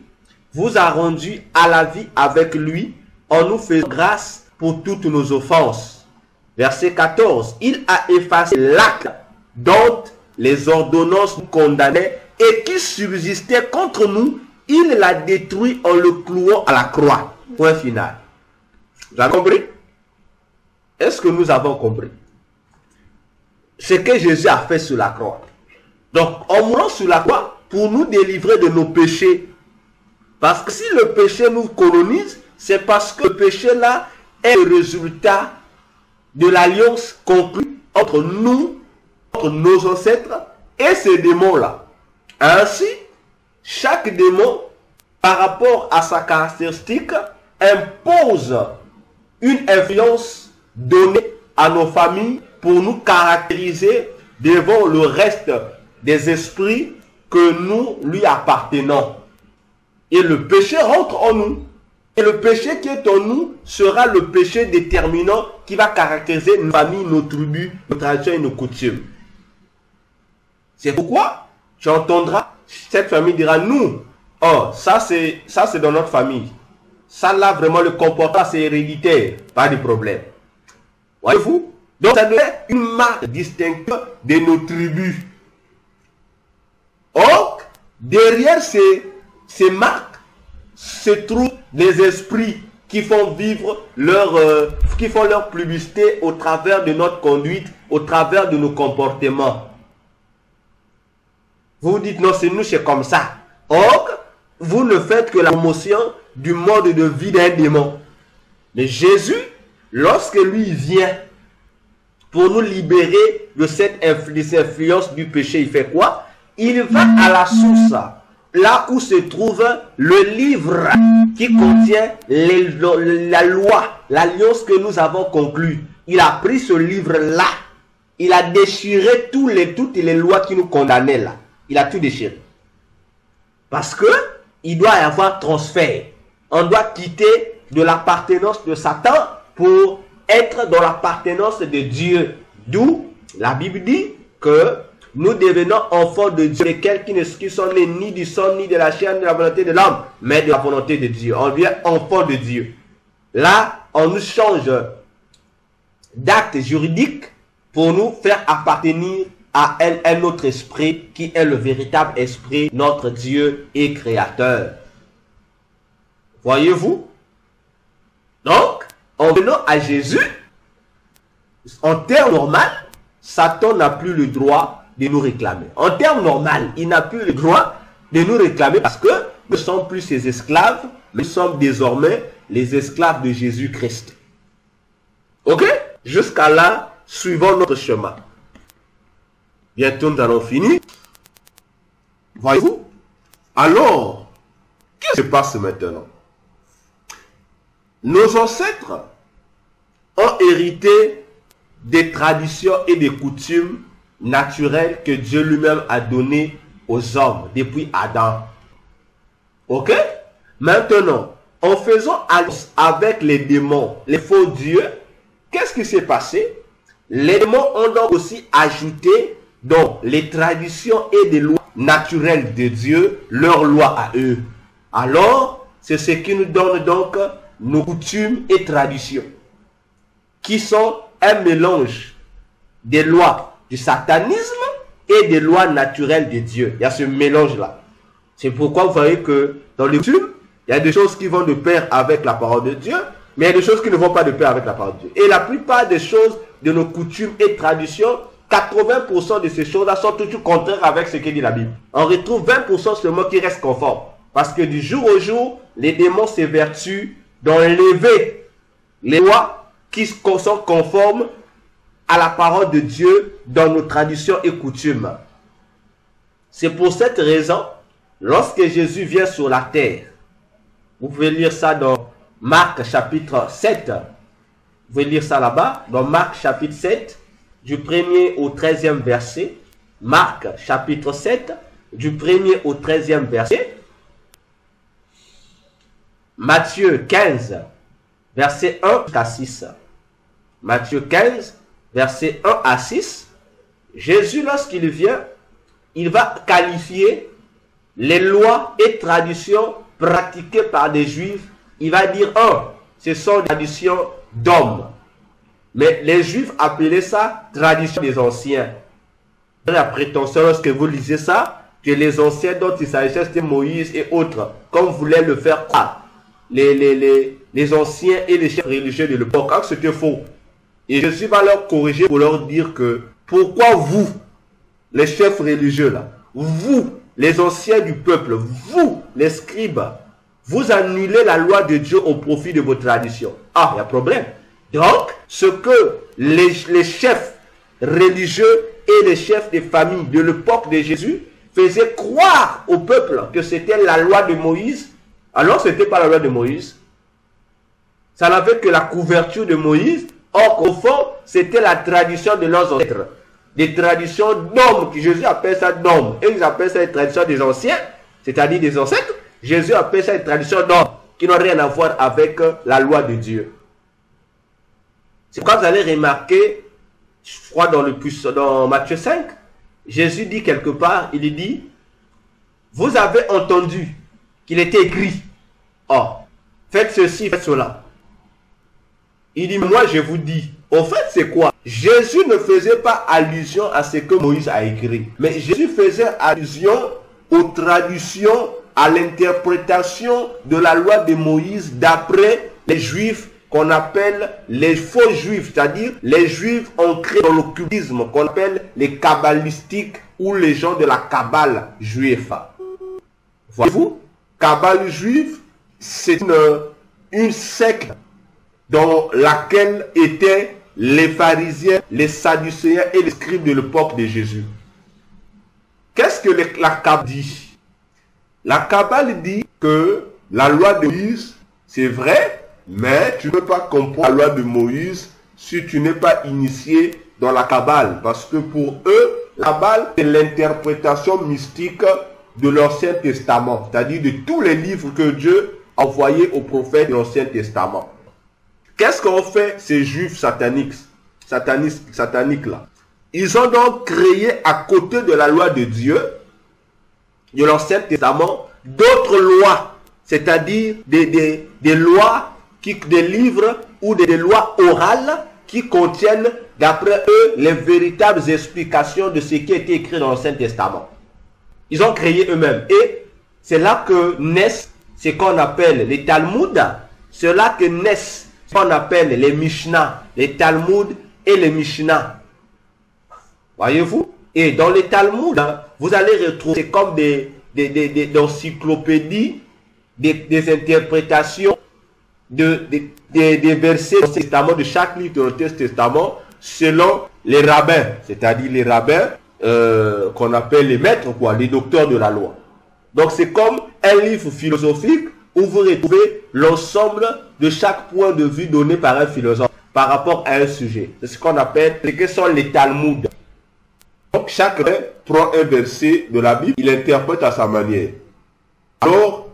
vous a rendu à la vie avec lui en nous faisant grâce pour toutes nos offenses. Verset 14, il a effacé l'acte dont les ordonnances nous condamnaient et qui subsistait contre nous, il l'a détruit en le clouant à la croix. Point final. Vous avez compris? Est-ce que nous avons compris? Ce que Jésus a fait sur la croix. Donc, en mourant sur la croix, pour nous délivrer de nos péchés. Parce que si le péché nous colonise, c'est parce que le péché là est le résultat de l'alliance conclue entre nous, entre nos ancêtres et ces démons-là. Ainsi, chaque démon, par rapport à sa caractéristique, impose une influence donnée à nos familles pour nous caractériser devant le reste des esprits que nous lui appartenons. Et le péché rentre en nous. Et le péché qui est en nous sera le péché déterminant qui va caractériser nos familles, nos tribus, nos traditions et nos coutumes. C'est pourquoi tu entendras, cette famille dira, nous, oh, ça c'est dans notre famille. Ça là, vraiment, le comportement, c'est héréditaire. Pas de problème. Voyez-vous? Donc, ça devient une marque distinctive de nos tribus. Or, derrière ces marques se trouvent les esprits qui font vivre qui font leur publicité au travers de notre conduite, au travers de nos comportements. Vous vous dites, non, c'est nous, c'est comme ça. Or, vous ne faites que la promotion du mode de vie d'un démon. Mais Jésus, lorsque lui vient pour nous libérer de cette influence du péché, il fait quoi? il va à la source, là où se trouve le livre qui contient la loi, l'alliance que nous avons conclue. Il a pris ce livre-là, il a déchiré toutes les lois qui nous condamnaient là. Il a tout déchiré. Parce que il doit y avoir transfert. On doit quitter de l'appartenance de Satan pour être dans l'appartenance de Dieu. D'où la Bible dit que nous devenons enfants de Dieu, lesquels qui sont nés ni du sang, ni de la chair, ni de la volonté de l'homme, mais de la volonté de Dieu. On devient enfant de Dieu. Là, on nous change d'acte juridique pour nous faire appartenir à un autre esprit qui est le véritable esprit, notre Dieu et Créateur. Voyez-vous? Donc, en venant à Jésus, en termes normal, Satan n'a plus le droit de nous réclamer. En termes normal, il n'a plus le droit de nous réclamer parce que nous ne sommes plus ses esclaves, nous sommes désormais les esclaves de Jésus-Christ. Ok? Jusqu'à là, suivons notre chemin. Bientôt nous allons finir. Voyez-vous? Alors, qu'est-ce qui se passe maintenant? Nos ancêtres ont hérité des traditions et des coutumes naturelles que Dieu lui-même a données aux hommes depuis Adam. Ok? Maintenant, en faisant alliance avec les démons, les faux dieux, qu'est-ce qui s'est passé? Les démons ont donc aussi ajouté dans les traditions et des lois naturelles de Dieu, leurs lois à eux. Alors, c'est ce qui nous donne donc nos coutumes et traditions, qui sont un mélange des lois du satanisme et des lois naturelles de Dieu. Il y a ce mélange-là. C'est pourquoi vous voyez que dans les coutumes, il y a des choses qui vont de pair avec la parole de Dieu, mais il y a des choses qui ne vont pas de pair avec la parole de Dieu. Et la plupart des choses de nos coutumes et traditions, 80% de ces choses-là sont toujours contraires avec ce que dit la Bible. On retrouve 20% seulement qui restent conformes. Parce que du jour au jour, les démons s'évertuent d'enlever les lois qui sont conformes à la parole de Dieu dans nos traditions et coutumes. C'est pour cette raison, lorsque Jésus vient sur la terre, vous pouvez lire ça dans Marc chapitre 7, vous pouvez lire ça là-bas, dans Marc chapitre 7, du 1er au 13e verset, Marc chapitre 7, du 1er au 13e verset, Matthieu 15, verset 1 à 6. Matthieu 15, verset 1 à 6. Jésus, lorsqu'il vient, il va qualifier les lois et traditions pratiquées par des Juifs. Il va dire, ce sont des traditions d'hommes. Mais les Juifs appelaient ça tradition des anciens. La prétention, lorsque vous lisez ça, que les anciens dont il s'agissait, c'était Moïse et autres, comme voulaient le faire croire les anciens et les chefs religieux de l'époque, quand c'était faux. Et Jésus va leur corriger pour leur dire que pourquoi vous, les chefs religieux là, vous, les anciens du peuple, vous, les scribes, vous annulez la loi de Dieu au profit de vos traditions. Ah, il y a problème. Donc, ce que les chefs religieux et les chefs des familles de l'époque de Jésus faisaient croire au peuple que c'était la loi de Moïse, alors ce n'était pas la loi de Moïse. Ça n'avait que la couverture de Moïse. Or, au fond, c'était la tradition de leurs ancêtres. Des traditions d'hommes, que Jésus appelle ça d'hommes. Et ils appellent ça les traditions des anciens, c'est-à-dire des ancêtres. Jésus appelle ça les traditions d'hommes, qui n'ont rien à voir avec la loi de Dieu. C'est pourquoi vous allez remarquer, je crois dans Matthieu 5, Jésus dit quelque part, il dit, vous avez entendu qu'il était écrit, faites ceci, faites cela. Il dit, moi je vous dis, au fait c'est quoi? Jésus ne faisait pas allusion à ce que Moïse a écrit, mais Jésus faisait allusion aux traditions, à l'interprétation de la loi de Moïse d'après les Juifs qu'on appelle les faux Juifs, c'est-à-dire les Juifs ancrés dans l'occultisme, qu'on appelle les kabbalistiques ou les gens de la Kabbale juive. Voyez-vous, Kabbale juive, c'est une secte dans laquelle étaient les pharisiens, les sadducéens et les scribes de l'époque de Jésus. Qu'est-ce que la Kabbale dit? La Kabbale dit que la loi de Moïse, c'est vrai, mais tu ne peux pas comprendre la loi de Moïse si tu n'es pas initié dans la Kabbale. Parce que pour eux, la Kabbale, c'est l'interprétation mystique de l'Ancien Testament, c'est-à-dire de tous les livres que Dieu a envoyés aux prophètes de l'Ancien Testament. Qu'est-ce qu'ont fait ces juifs sataniques là? Ils ont donc créé à côté de la loi de Dieu, de l'Ancien Testament, d'autres lois, c'est-à-dire des lois, des livres ou des lois orales qui contiennent, d'après eux, les véritables explications de ce qui a été écrit dans l'Ancien Testament. Ils ont créé eux-mêmes. Et c'est là que naissent ce qu'on appelle les Talmuds. C'est là que naissent ce qu'on appelle les Mishnah, les Talmuds et les Mishnah. Voyez-vous? Et dans les Talmuds, vous allez retrouver comme des encyclopédies, des interprétations des versets du Testament, de chaque livre de l'Ancien Testament, selon les rabbins, c'est-à-dire les rabbins qu'on appelle les maîtres, les docteurs de la loi. Donc c'est comme un livre philosophique où vous retrouvez l'ensemble de chaque point de vue donné par un philosophe par rapport à un sujet. C'est ce qu'on appelle, ce que sont les Talmuds. Donc chacun prend un verset de la Bible, il interprète à sa manière. Alors,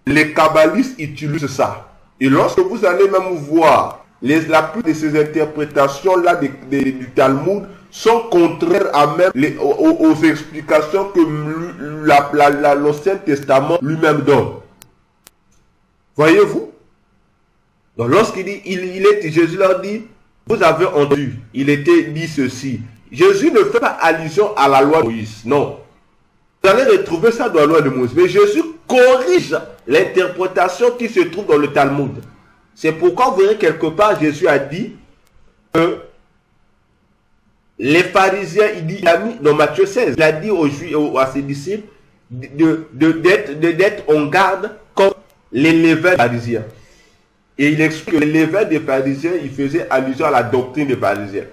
les kabbalistes utilisent ça. Et lorsque vous allez même voir la plupart de ces interprétations-là du Talmud sont contraires à même aux explications que l'Ancien Testament lui-même donne. Voyez-vous? Donc lorsqu'il dit, Jésus leur dit, vous avez entendu, il était dit ceci. Jésus ne fait pas allusion à la loi de Moïse, non. Vous allez retrouver ça dans la loi de Moïse. Mais Jésus corrige l'interprétation qui se trouve dans le Talmud. C'est pourquoi vous verrez quelque part, Jésus a dit que les pharisiens, il a mis dans Matthieu 16, il a dit à ses disciples d'être en garde contre les levains des pharisiens. Et il explique que les levains des pharisiens, il faisait allusion à la doctrine des pharisiens.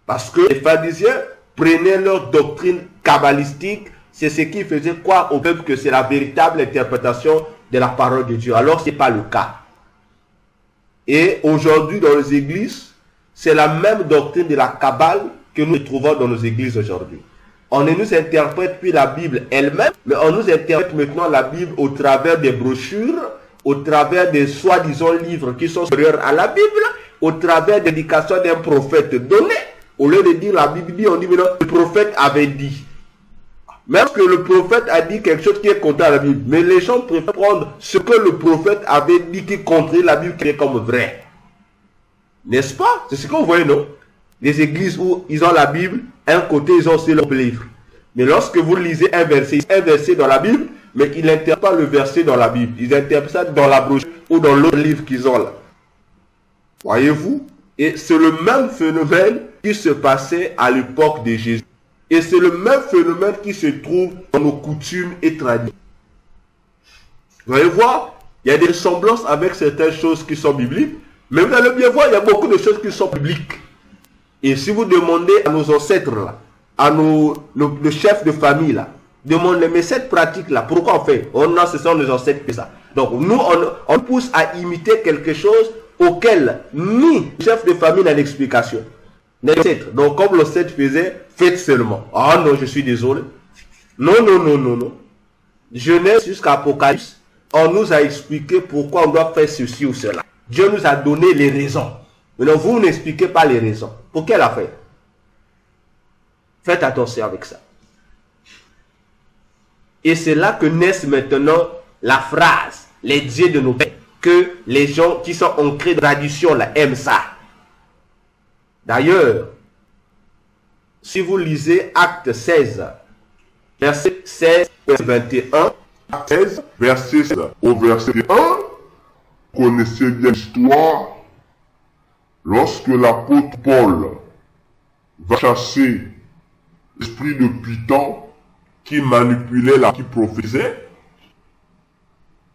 Parce que les pharisiens prenaient leur doctrine kabbalistique, c'est ce qui faisait croire au peuple que c'est la véritable interprétation de la parole de Dieu. Alors ce n'est pas le cas. Et aujourd'hui dans les églises, c'est la même doctrine de la Kabbale que nous trouvons dans nos églises aujourd'hui. On ne nous interprète plus la Bible elle-même, mais on nous interprète maintenant la Bible au travers des brochures, au travers des soi-disant livres qui sont supérieurs à la Bible, au travers des indications d'un prophète donné. Au lieu de dire la Bible dit, on dit maintenant le prophète avait dit. Même que le prophète a dit quelque chose qui est contraire à la Bible. Mais les gens préfèrent prendre ce que le prophète avait dit qui contredit la Bible qui est comme vrai. N'est-ce pas? C'est ce que vous voyez, non? Les églises où ils ont la Bible, un côté ils ont aussi leur livre. Mais lorsque vous lisez un verset dans la Bible, mais ils n'interprètent pas le verset dans la Bible. Ils interprètent ça dans la brochure ou dans l'autre livre qu'ils ont là. Voyez-vous? Et c'est le même phénomène qui se passait à l'époque de Jésus. Et c'est le même phénomène qui se trouve dans nos coutumes et traditions. Vous allez voir, il y a des ressemblances avec certaines choses qui sont bibliques, mais vous allez bien voir, il y a beaucoup de choses qui sont bibliques. Et si vous demandez à nos ancêtres, là, à nos chefs de famille, là, demandez, mais cette pratique-là, pourquoi on fait? Oh non, ce sont nos ancêtres qui font ça. Donc nous, on pousse à imiter quelque chose auquel ni le chef de famille n'a d'explication. Donc comme l'ancêtre faisait, faites seulement. Ah non, je suis désolé. Non. Genèse jusqu'à Apocalypse, on nous a expliqué pourquoi on doit faire ceci ou cela. Dieu nous a donné les raisons. Maintenant, vous n'expliquez pas les raisons. Pour quelle affaire? Faites attention avec ça. Et c'est là que naissent maintenant la phrase, les dieux de nos pères, que les gens qui sont ancrés dans la tradition là, aiment ça. D'ailleurs, si vous lisez Acte 16, verset 16, verset 21, Acte 16, verset 16 au verset 1, vous connaissez bien l'histoire, lorsque l'apôtre Paul va chasser l'esprit de Python qui manipulait, qui prophétisait,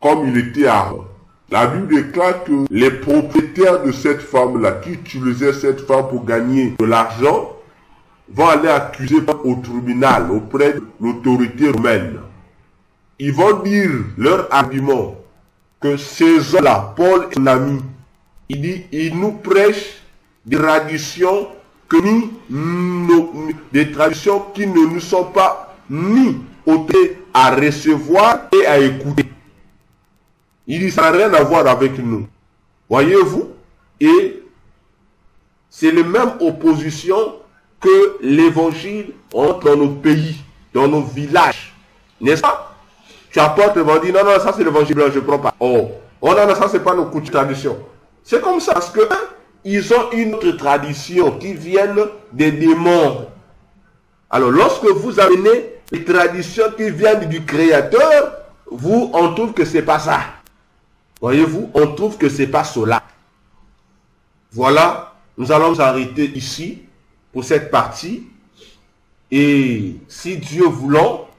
comme il était arme. La Bible déclare que les propriétaires de cette femme-là, qui utilisaient cette femme pour gagner de l'argent, vont aller accuser au tribunal auprès de l'autorité romaine. Ils vont dire leur argument que ces hommes-là, Paul et son ami, ils nous prêchent des traditions des traditions qui ne nous sont pas ni autorisées à recevoir et à écouter. Il dit ça n'a rien à voir avec nous. Voyez-vous? Et c'est la même opposition que l'évangile entre dans nos pays, dans nos villages. N'est-ce pas? Tu apportes le dit non, non, ça c'est l'évangile blanc, je ne prends pas. Oh, non, non, ça c'est pas nos coutumes traditions. C'est comme ça, parce que ils ont une autre tradition qui viennent des démons. Alors, lorsque vous amenez les traditions qui viennent du Créateur, on trouve que c'est pas ça. Voyez-vous, on trouve que c'est pas cela. Voilà, nous allons nous arrêter ici pour cette partie. Et si Dieu voulant,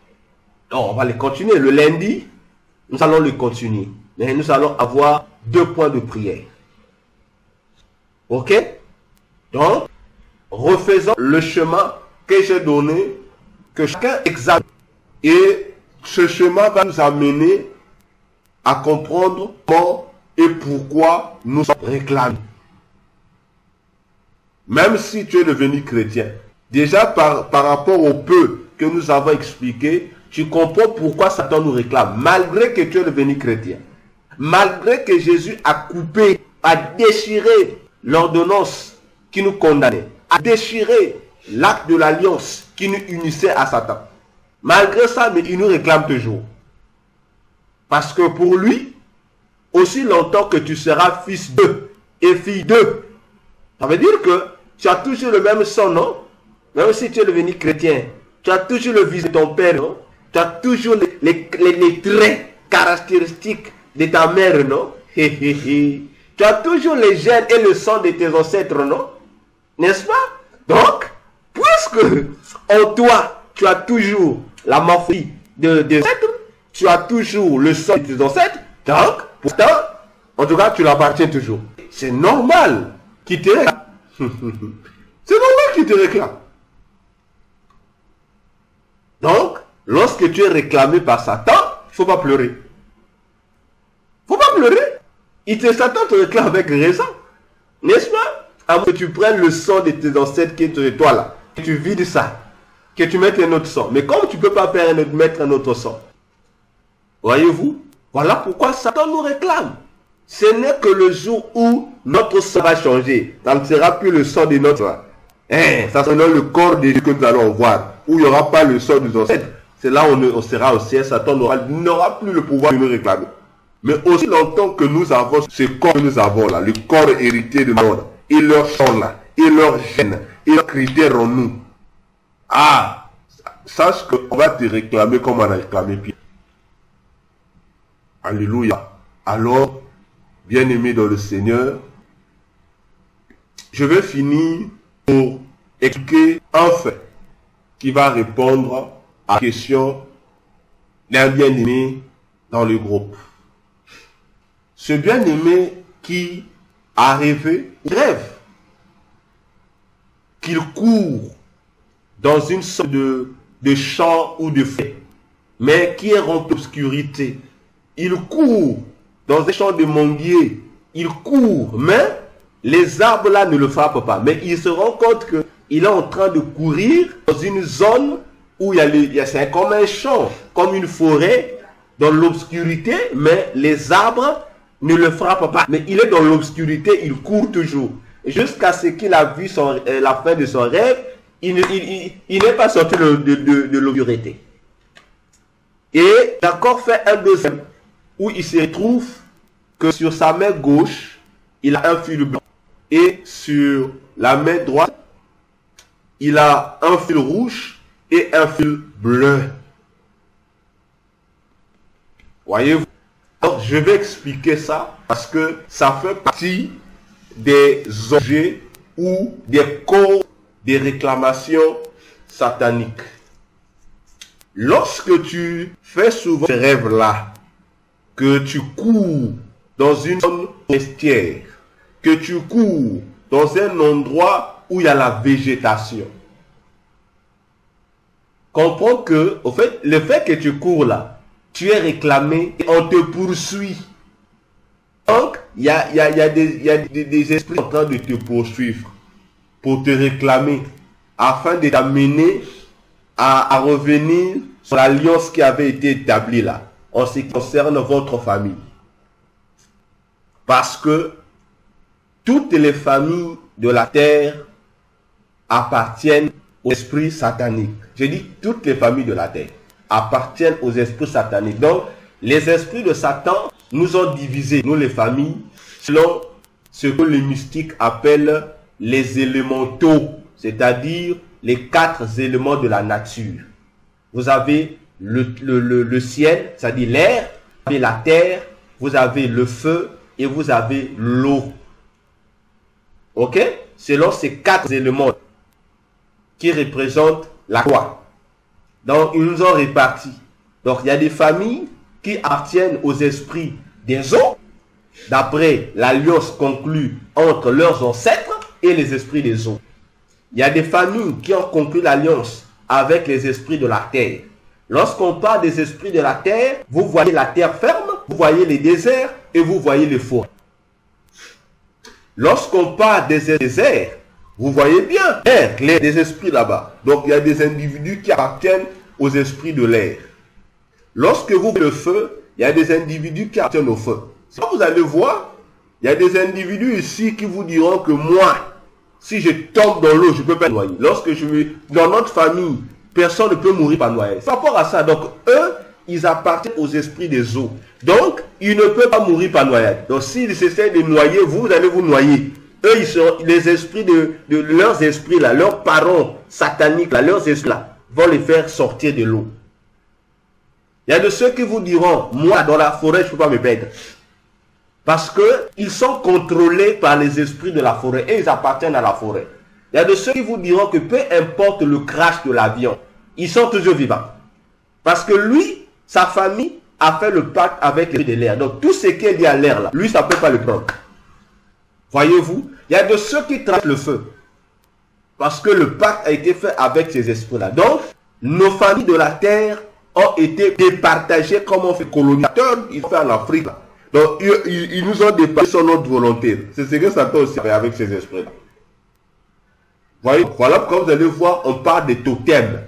on va les continuer. Le lundi, nous allons les continuer. Mais nous allons avoir 2 points de prière. Ok? Donc, refaisons le chemin que j'ai donné, que chacun examine. Et ce chemin va nous amener à comprendre comment et pourquoi nous sommes réclamés. Même si tu es devenu chrétien, déjà par rapport au peu que nous avons expliqué, tu comprends pourquoi Satan nous réclame, malgré que tu es devenu chrétien. Malgré que Jésus a coupé, a déchiré l'ordonnance qui nous condamnait, a déchiré l'acte de l'alliance qui nous unissait à Satan. Malgré ça, mais il nous réclame toujours. Parce que pour lui, aussi longtemps que tu seras fils d'eux et fille d'eux, ça veut dire que tu as toujours le même sang, non? Même si tu es devenu chrétien, tu as toujours le visage de ton père, non? Tu as toujours les traits caractéristiques de ta mère, non? Tu as toujours les gènes et le sang de tes ancêtres, non? N'est-ce pas? Donc, puisque en toi, tu as toujours la morphologie des ancêtres, tu as toujours le sang de tes ancêtres, donc, pourtant, en tout cas, tu l'appartiens toujours. C'est normal qu'il te réclame. C'est normal qu'il te réclame. Donc, lorsque tu es réclamé par Satan, il ne faut pas pleurer. Il ne faut pas pleurer. Satan te réclame avec raison. N'est-ce pas? À moins que tu prennes le sang de tes ancêtres qui est de toi là, que tu vides ça, que tu mettes un autre sang. Mais comme tu ne peux pas mettre un autre sang, voyez-vous, voilà pourquoi Satan nous réclame. Ce n'est que le jour où notre sang va changer. Ça ne sera plus le sang de notre sang. Ça sera le corps de Dieu que nous allons voir. Où il n'y aura pas le sang de nos ancêtres. C'est là où on sera au ciel. Satan n'aura plus le pouvoir de nous réclamer. Mais aussi longtemps que nous avons ce corps que nous avons là, le corps hérité de mort, et leur sang là, et leur gène, et leurs critères en nous. Ah, sache qu'on va te réclamer comme on a réclamé Pierre. Alléluia. Alors, bien-aimés dans le Seigneur, je vais finir pour expliquer un fait qui va répondre à la question d'un bien-aimé dans le groupe. Ce bien-aimé qui a rêvé, rêve qu'il court dans une sorte de champ ou de forêt, mais qui est rempli d'obscurité. Il court dans un champ de manguier, il court, mais les arbres là ne le frappent pas. Mais il se rend compte qu'il est en train de courir dans une zone où c'est comme un champ, comme une forêt, dans l'obscurité, mais les arbres ne le frappent pas. Mais il est dans l'obscurité, il court toujours. Jusqu'à ce qu'il a vu la fin de son rêve, il n'est pas sorti de l'obscurité. Et Jacob fait un deuxième, où il se retrouve que sur sa main gauche, il a un fil blanc. Et sur la main droite, il a un fil rouge et un fil bleu. Voyez-vous? Alors, je vais expliquer ça parce que ça fait partie des objets ou des causes des réclamations sataniques. Lorsque tu fais souvent ce rêve-là, que tu cours dans une zone forestière, que tu cours dans un endroit où il y a la végétation, comprends que, au fait, le fait que tu cours là, tu es réclamé et on te poursuit. Donc, il y a des esprits en train de te poursuivre pour te réclamer afin de t'amener à revenir sur l'alliance qui avait été établie là en ce qui concerne votre famille. Parce que toutes les familles de la terre appartiennent aux esprits sataniques. Je dis toutes les familles de la terre appartiennent aux esprits sataniques. Donc, les esprits de Satan nous ont divisés, nous les familles, selon ce que les mystiques appellent les élémentaux, c'est-à-dire les 4 éléments de la nature. Vous avez le ciel, c'est-à-dire l'air, vous avez la terre, vous avez le feu et vous avez l'eau. Ok? Selon ces 4 éléments qui représentent la foi. Donc, ils nous ont répartis. Donc, il y a des familles qui appartiennent aux esprits des eaux, d'après l'alliance conclue entre leurs ancêtres et les esprits des eaux. Il y a des familles qui ont conclu l'alliance avec les esprits de la terre. Lorsqu'on parle des esprits de la terre, vous voyez la terre ferme, vous voyez les déserts et vous voyez les forêts. Lorsqu'on parle des déserts, vous voyez bien l'air, des esprits là-bas. Donc il y a des individus qui appartiennent aux esprits de l'air. Lorsque vous voyez le feu, il y a des individus qui appartiennent au feu. Quand vous allez voir, il y a des individus ici qui vous diront que moi, si je tombe dans l'eau, je ne peux pas noyer. Lorsque je vais dans notre famille, personne ne peut mourir par noyer. Par rapport à ça, donc eux, ils appartiennent aux esprits des eaux. Donc, ils ne peuvent pas mourir par noyade. Donc, s'ils essaient de noyer, vous allez vous noyer. Eux, ils sont les esprits de leurs esprits là, leurs parents sataniques là, leurs esprits là, vont les faire sortir de l'eau. Il y a de ceux qui vous diront, moi, dans la forêt, je ne peux pas me perdre. Parce que ils sont contrôlés par les esprits de la forêt et ils appartiennent à la forêt. Il y a de ceux qui vous diront que peu importe le crash de l'avion, ils sont toujours vivants. Parce que lui, sa famille a fait le pacte avec les de l'air. Donc tout ce qui est lié à l'air là, lui, ça ne peut pas le prendre. Voyez-vous, il y a de ceux qui traversent le feu. Parce que le pacte a été fait avec ces esprits-là. Donc, nos familles de la terre ont été départagées comme on fait colonisateur, ils ont fait en Afrique là. Donc, ils nous ont dépassé sur notre volonté. C'est ce que Satan aussi fait avec ces esprits-là. Voyez, voilà pourquoi vous allez voir, on parle des totems.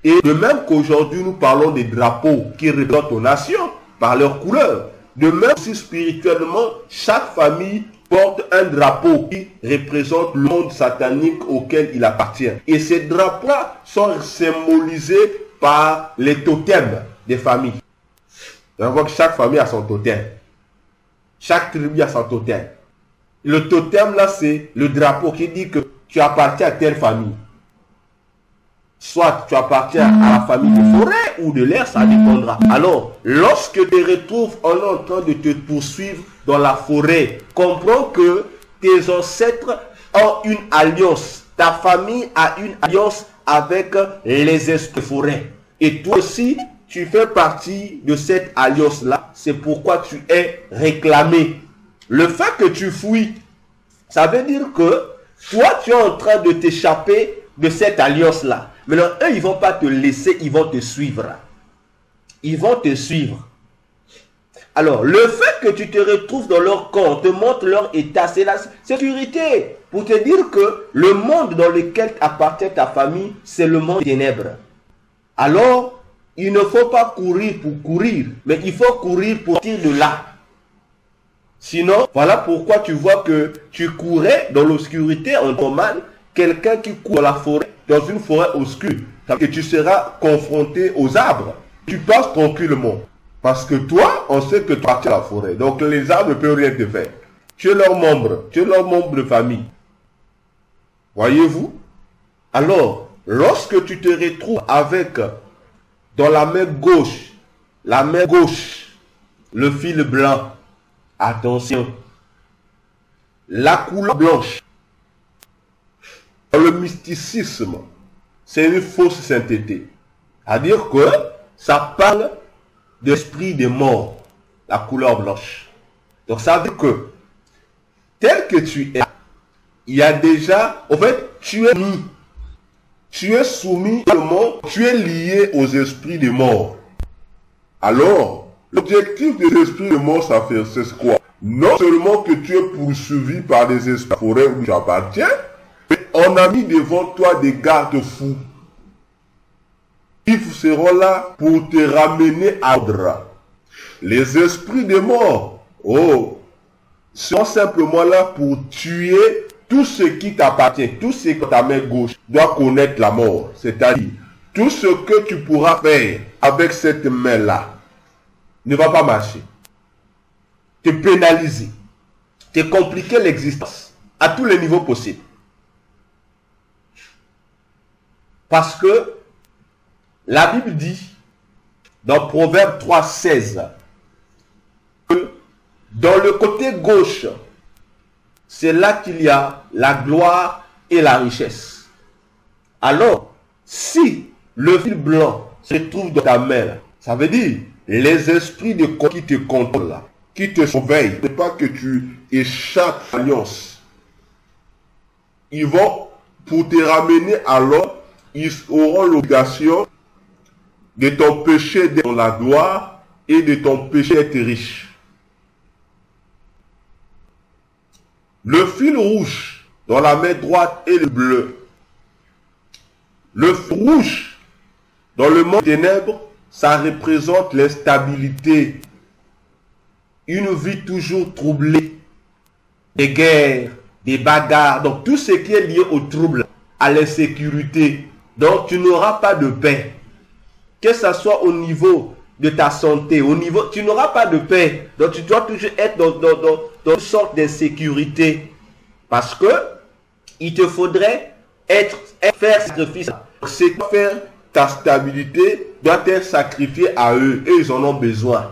Et de même qu'aujourd'hui, nous parlons des drapeaux qui représentent nos nations par leur couleur. De même aussi spirituellement, chaque famille porte un drapeau qui représente le monde satanique auquel il appartient. Et ces drapeaux-là sont symbolisés par les totems des familles. On voit que chaque famille a son totem. Chaque tribu a son totem. Le totem là, c'est le drapeau qui dit que tu appartiens à telle famille. Soit tu appartiens à la famille de forêt ou de l'air, ça dépendra. Alors, lorsque tu te retrouves en train de te poursuivre dans la forêt, comprends que tes ancêtres ont une alliance. Ta famille a une alliance avec les esprits de forêt. Et toi aussi, tu fais partie de cette alliance-là. C'est pourquoi tu es réclamé. Le fait que tu fuis, ça veut dire que toi, tu es en train de t'échapper de cette alliance-là. Maintenant, eux, ils ne vont pas te laisser, ils vont te suivre. Ils vont te suivre. Alors, le fait que tu te retrouves dans leur camp, te montre leur état, c'est la sécurité. Pour te dire que le monde dans lequel appartient ta famille, c'est le monde des ténèbres. Alors, il ne faut pas courir pour courir, mais il faut courir pour sortir de là. Sinon, voilà pourquoi tu vois que tu courais dans l'obscurité en normal, quelqu'un qui court dans la forêt, dans une forêt obscure, et tu seras confronté aux arbres. Tu passes tranquillement. Parce que toi, on sait que tu appartiens à la forêt. Donc les arbres ne peuvent rien te faire. Tu es leur membre. Tu es leur membre de famille. Voyez-vous? Alors, lorsque tu te retrouves avec, dans la main gauche, le fil blanc, attention, la couleur blanche, dans le mysticisme, c'est une fausse sainteté. C'est-à-dire que ça parle d'esprit des morts, la couleur blanche. Donc ça veut dire que, tel que tu es, il y a déjà, en fait, tu es mis tu es soumis au monde, tu es lié aux esprits des morts. Alors, l'objectif des esprits des morts, c'est quoi? Non seulement que tu es poursuivi par des esprits forêts où tu appartiens, mais on a mis devant toi des garde-fous. Ils seront là pour te ramener à l'ordre. Les esprits des morts, sont simplement là pour tuer tout ce qui t'appartient, tout ce que ta main gauche doit connaître la mort. C'est-à-dire, tout ce que tu pourras faire avec cette main-là ne va pas marcher. Te pénaliser, te compliquer l'existence à tous les niveaux possibles. Parce que la Bible dit, dans Proverbe 3,16, que dans le côté gauche, c'est là qu'il y a la gloire et la richesse. Alors, si le fil blanc se trouve dans ta main, ça veut dire les esprits de qui te contrôlent, qui te surveillent, ne pas que tu échappes à l'alliance. Ils vont, pour te ramener alors, ils auront l'obligation de t'empêcher d'être dans la gloire et de t'empêcher d'être riche. Le fil rouge dans la main droite et le bleu. Le fil rouge dans le monde des ténèbres, ça représente l'instabilité. Une vie toujours troublée. Des guerres, des bagarres. Donc tout ce qui est lié au trouble, à l'insécurité. Donc tu n'auras pas de paix. Que ce soit au niveau de ta santé, tu n'auras pas de paix. Donc tu dois toujours être dans une sorte d'insécurité. Parce que il te faudrait faire sacrifice. C'est faire ta stabilité doit être sacrifiée à eux. Et ils en ont besoin.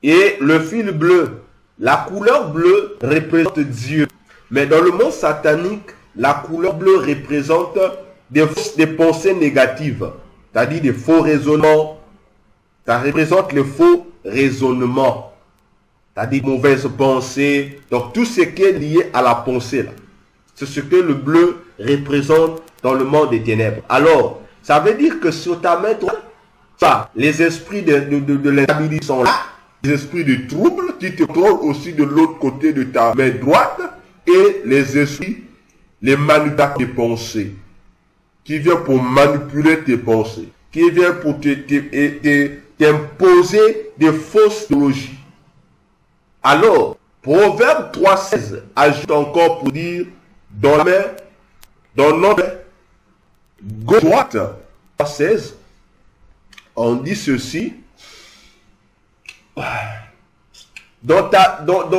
Et le fil bleu, la couleur bleue représente Dieu. Mais dans le monde satanique, la couleur bleue représente des pensées négatives. C'est-à-dire des faux raisonnements. Ça représente les faux raisonnements. C'est-à-dire mauvaises pensées. Donc tout ce qui est lié à la pensée, c'est ce que le bleu représente dans le monde des ténèbres. Alors, ça veut dire que sur ta main droite, les esprits de l'instabilité sont là. Les esprits de trouble qui te contrôlent aussi de l'autre côté de ta main droite. Et les esprits, les manipulateurs des pensées, qui viennent pour manipuler tes pensées, qui viennent pour t'imposer des fausses théologies. Alors, Proverbe 3,16 ajoute encore pour dire, dans la main, dans notre gauche droite, 3,16, on dit ceci, dans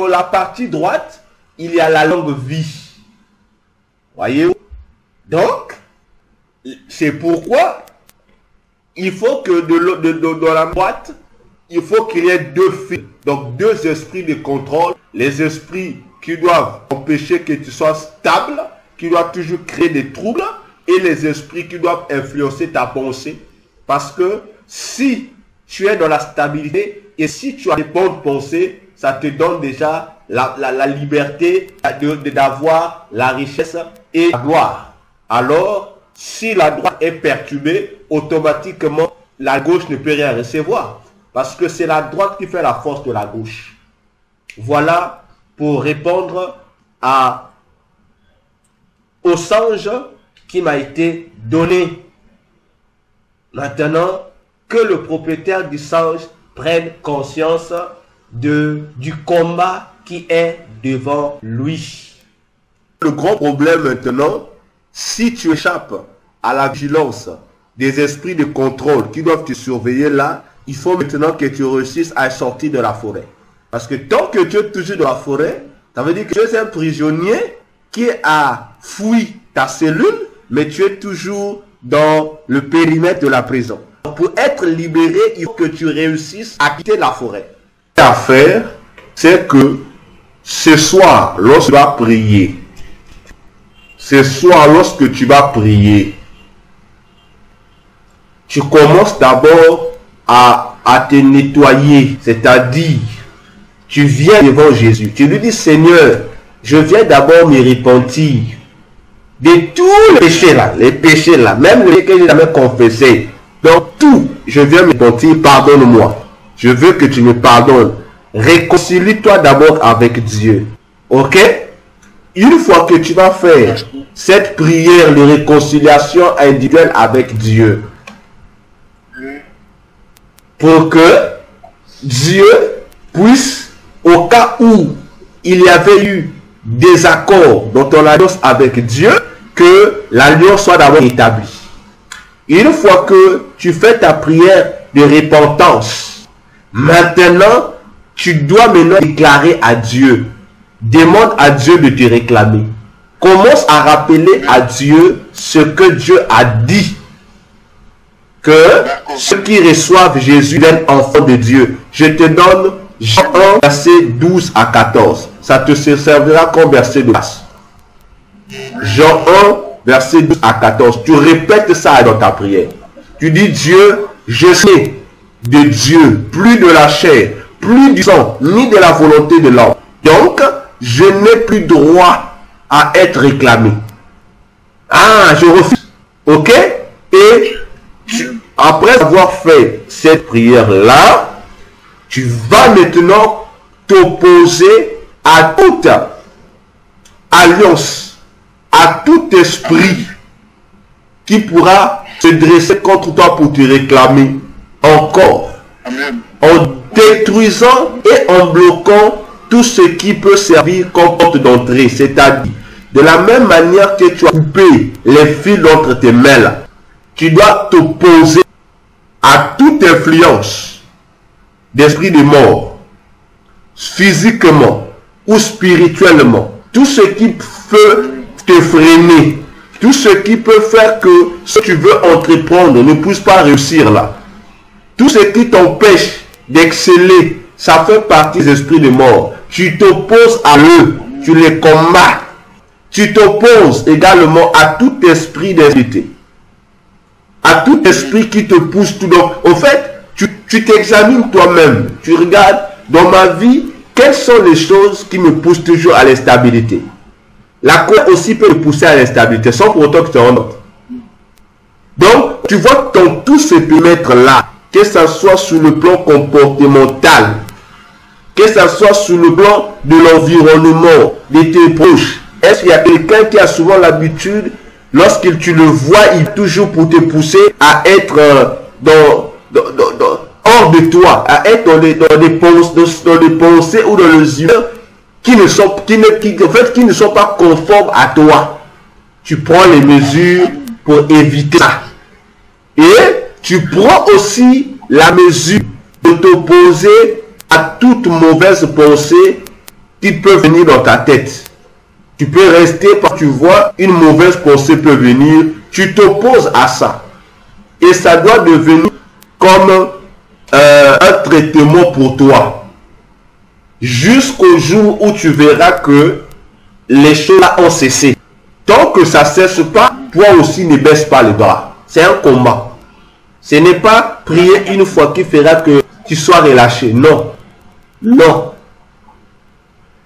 la partie droite, il y a la longue vie. Voyez-vous? Donc, c'est pourquoi il faut que dans la droite, il faut qu'il y ait deux fils. Donc deux esprits de contrôle. Les esprits qui doivent empêcher que tu sois stable, qui doivent toujours créer des troubles. Et les esprits qui doivent influencer ta pensée. Parce que si tu es dans la stabilité et si tu as des bonnes pensées, ça te donne déjà la liberté d'avoir la richesse et la gloire. Alors, si la droite est perturbée, automatiquement, la gauche ne peut rien recevoir. Parce que c'est la droite qui fait la force de la gauche. Voilà pour répondre au songe qui m'a été donné. Maintenant, que le propriétaire du songe prenne conscience du combat qui est devant lui. Le grand problème maintenant, si tu échappes à la vigilance des esprits de contrôle qui doivent te surveiller là, il faut maintenant que tu réussisses à sortir de la forêt. Parce que tant que tu es toujours dans la forêt, ça veut dire que tu es un prisonnier qui a fui ta cellule, mais tu es toujours dans le périmètre de la prison. Pour être libéré, il faut que tu réussisses à quitter la forêt. Ce à faire, c'est que ce soir, lorsque tu vas prier, tu commences d'abord à te nettoyer, c'est-à-dire, tu viens devant Jésus, tu lui dis, Seigneur, je viens d'abord me repentir de tous les péchés là, même les que je n'ai jamais confessés. Donc tout, je viens me dire, pardonne-moi. Je veux que tu me pardonnes. Réconcilie-toi d'abord avec Dieu. Ok? Une fois que tu vas faire cette prière de réconciliation individuelle avec Dieu, pour que Dieu puisse, au cas où il y avait eu des accords dans ton alliance avec Dieu, que l'alliance soit d'abord établie. Une fois que tu fais ta prière de repentance, maintenant, tu dois maintenant déclarer à Dieu. Demande à Dieu de te réclamer. Commence à rappeler à Dieu ce que Dieu a dit. Que ceux qui reçoivent Jésus deviennent enfants de Dieu. Je te donne Jean 1, verset 12 à 14. Ça te servira comme verset de base. Jean 1, verset 12 à 14. Tu répètes ça dans ta prière. Tu dis, Dieu, je sais de Dieu, plus de la chair, plus du sang, ni de la volonté de l'homme. Donc, je n'ai plus droit à être réclamé. Ah, je refuse. Ok? Et après avoir fait cette prière-là, tu vas maintenant t'opposer à toute alliance, à tout esprit qui pourra se dresser contre toi pour te réclamer encore. Amen. En détruisant et en bloquant tout ce qui peut servir comme porte d'entrée, c'est-à-dire de la même manière que tu as coupé les fils entre tes mains là, tu dois t'opposer à toute influence d'esprit de mort, physiquement ou spirituellement, tout ce qui peut te freiner, tout ce qui peut faire que ce que tu veux entreprendre ne puisse pas réussir là, tout ce qui t'empêche d'exceller, ça fait partie des esprits de mort. Tu t'opposes à eux, tu les combats. Tu t'opposes également à tout esprit d'insécurité, à tout esprit qui te pousse tout. Donc, en fait, tu t'examines toi-même. Tu regardes, dans ma vie, quelles sont les choses qui me poussent toujours à l'instabilité. La colère aussi peut me pousser à l'instabilité, sans pour autant que tu te rendes compte. Donc, tu vois que dans tous ces périmètres-là, que ce soit sur le plan comportemental, que ce soit sur le plan de l'environnement, de tes proches, est-ce qu'il y a quelqu'un qui a souvent l'habitude, lorsqu'il tu le vois, il est toujours pour te pousser à être hors de toi, à être dans des pensées ou dans les humeurs qui ne sont pas conformes à toi. Tu prends les mesures pour éviter ça. Et tu prends aussi la mesure de t'opposer à toute mauvaise pensée qui peut venir dans ta tête. Tu peux rester parce que tu vois une mauvaise pensée peut venir, tu t'opposes à ça. Et ça doit devenir comme un traitement pour toi. Jusqu'au jour où tu verras que les choses ont cessé. Tant que ça ne cesse pas, toi aussi ne baisse pas les bras. C'est un combat. Ce n'est pas prier une fois qui fera que tu sois relâché. Non. Non.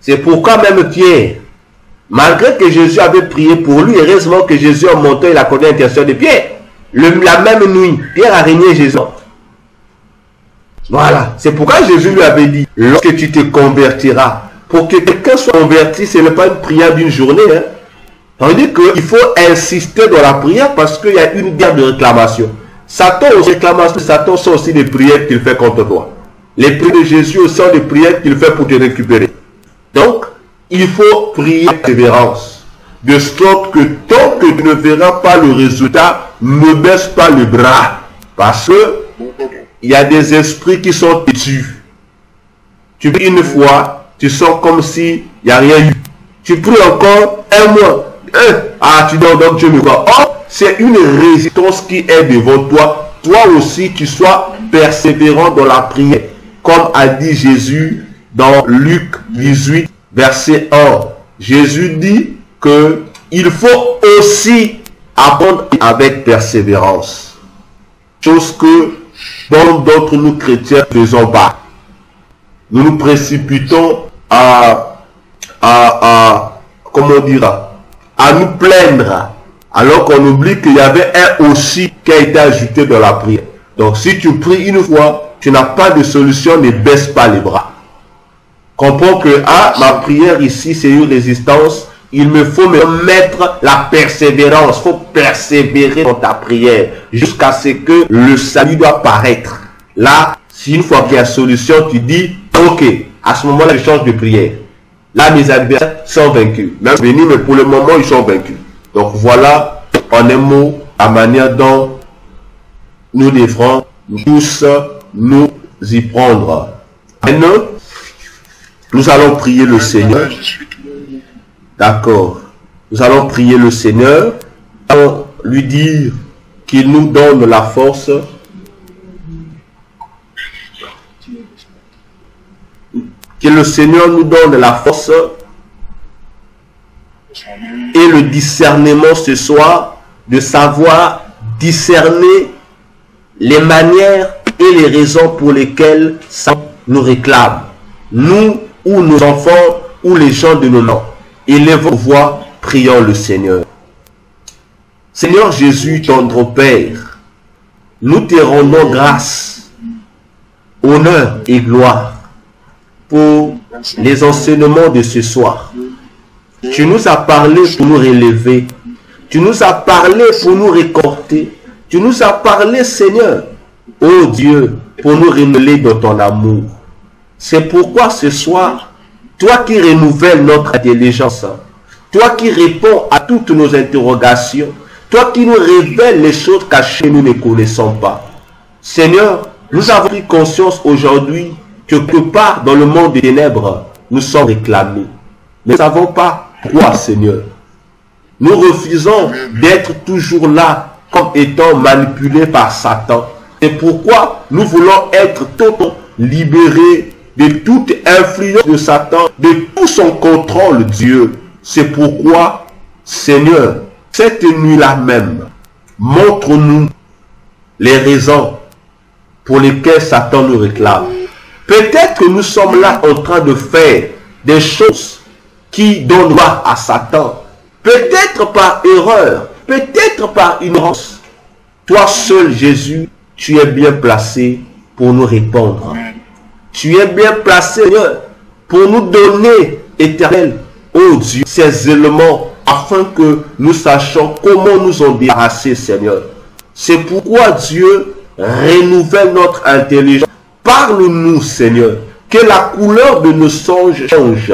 C'est pourquoi même Pierre, malgré que Jésus avait prié pour lui, heureusement que Jésus en montant, il a connu l'intention de Pierre. La même nuit, Pierre a régné Jésus. Voilà. C'est pourquoi Jésus lui avait dit, lorsque tu te convertiras, pour que quelqu'un soit converti, ce n'est pas une prière d'une journée. Hein. Ça veut dire qu'il faut insister dans la prière parce qu'il y a une guerre de réclamation. Satan aux réclamations, Satan sont aussi des prières qu'il fait contre toi. Les prières de Jésus sont des prières qu'il fait pour te récupérer. Donc, il faut prier avec persévérance. De sorte que tant que tu ne verras pas le résultat, ne baisse pas le bras. Parce que il y a des esprits qui sont têtus. Tu pries une fois, tu sens comme si il n'y a rien eu. Tu pries encore un mois. Tu dors donc Dieu me croit. Oh, c'est une résistance qui est devant toi. Toi aussi, tu sois persévérant dans la prière. Comme a dit Jésus dans Luc 18, verset 1. Jésus dit que il faut aussi apprendre avec persévérance. Chose que bon d'entre nous chrétiens ne faisons pas. Nous nous précipitons comment dire, à nous plaindre, alors qu'on oublie qu'il y avait un aussi qui a été ajouté dans la prière. Donc si tu pries une fois, tu n'as pas de solution, ne baisse pas les bras. Comprends que ma prière ici, c'est une résistance. Il me faut me mettre la persévérance. Il faut persévérer dans ta prière jusqu'à ce que le salut doit paraître. Là, si une fois qu'il y a solution, tu dis, ok, à ce moment-là, je change de prière. Là, mes adversaires sont vaincus. Même venus, mais pour le moment, ils sont vaincus. Donc voilà, en un mot, la manière dont nous devrons tous nous y prendre. Maintenant, nous allons prier le Seigneur. D'accord. Nous allons prier le Seigneur. Nous allons lui dire qu'il nous donne la force. Que le Seigneur nous donne la force et le discernement ce soir de savoir discerner les manières et les raisons pour lesquelles ça nous réclame. Nous ou nos enfants ou les gens de nos noms. Élèvons voix, prions le Seigneur. Seigneur Jésus, tendre Père, nous te rendons grâce, honneur et gloire pour les enseignements de ce soir. Tu nous as parlé pour nous relever. Tu nous as parlé pour nous réconforter. Tu nous as parlé, Seigneur, ô Dieu, pour nous renouveler dans ton amour. C'est pourquoi ce soir, toi qui renouvelles notre intelligence, toi qui réponds à toutes nos interrogations, toi qui nous révèles les choses cachées que nous ne connaissons pas. Seigneur, nous avons pris conscience aujourd'hui que quelque part dans le monde des ténèbres, nous sommes réclamés. Nous ne savons pas pourquoi, Seigneur. Nous refusons d'être toujours là comme étant manipulés par Satan. C'est pourquoi nous voulons être totalement libérés de toute influence de Satan, de tout son contrôle, Dieu. C'est pourquoi, Seigneur, cette nuit-là même, montre-nous les raisons pour lesquelles Satan nous réclame. Peut-être que nous sommes là en train de faire des choses qui donnent gloire à Satan. Peut-être par erreur, peut-être par ignorance. Toi seul, Jésus, tu es bien placé pour nous répondre. Tu es bien placé, Seigneur, pour nous donner, Éternel, ô Dieu, ces éléments afin que nous sachions comment nous en débarrasser, Seigneur. C'est pourquoi Dieu renouvelle notre intelligence. Parle-nous, Seigneur, que la couleur de nos songes change.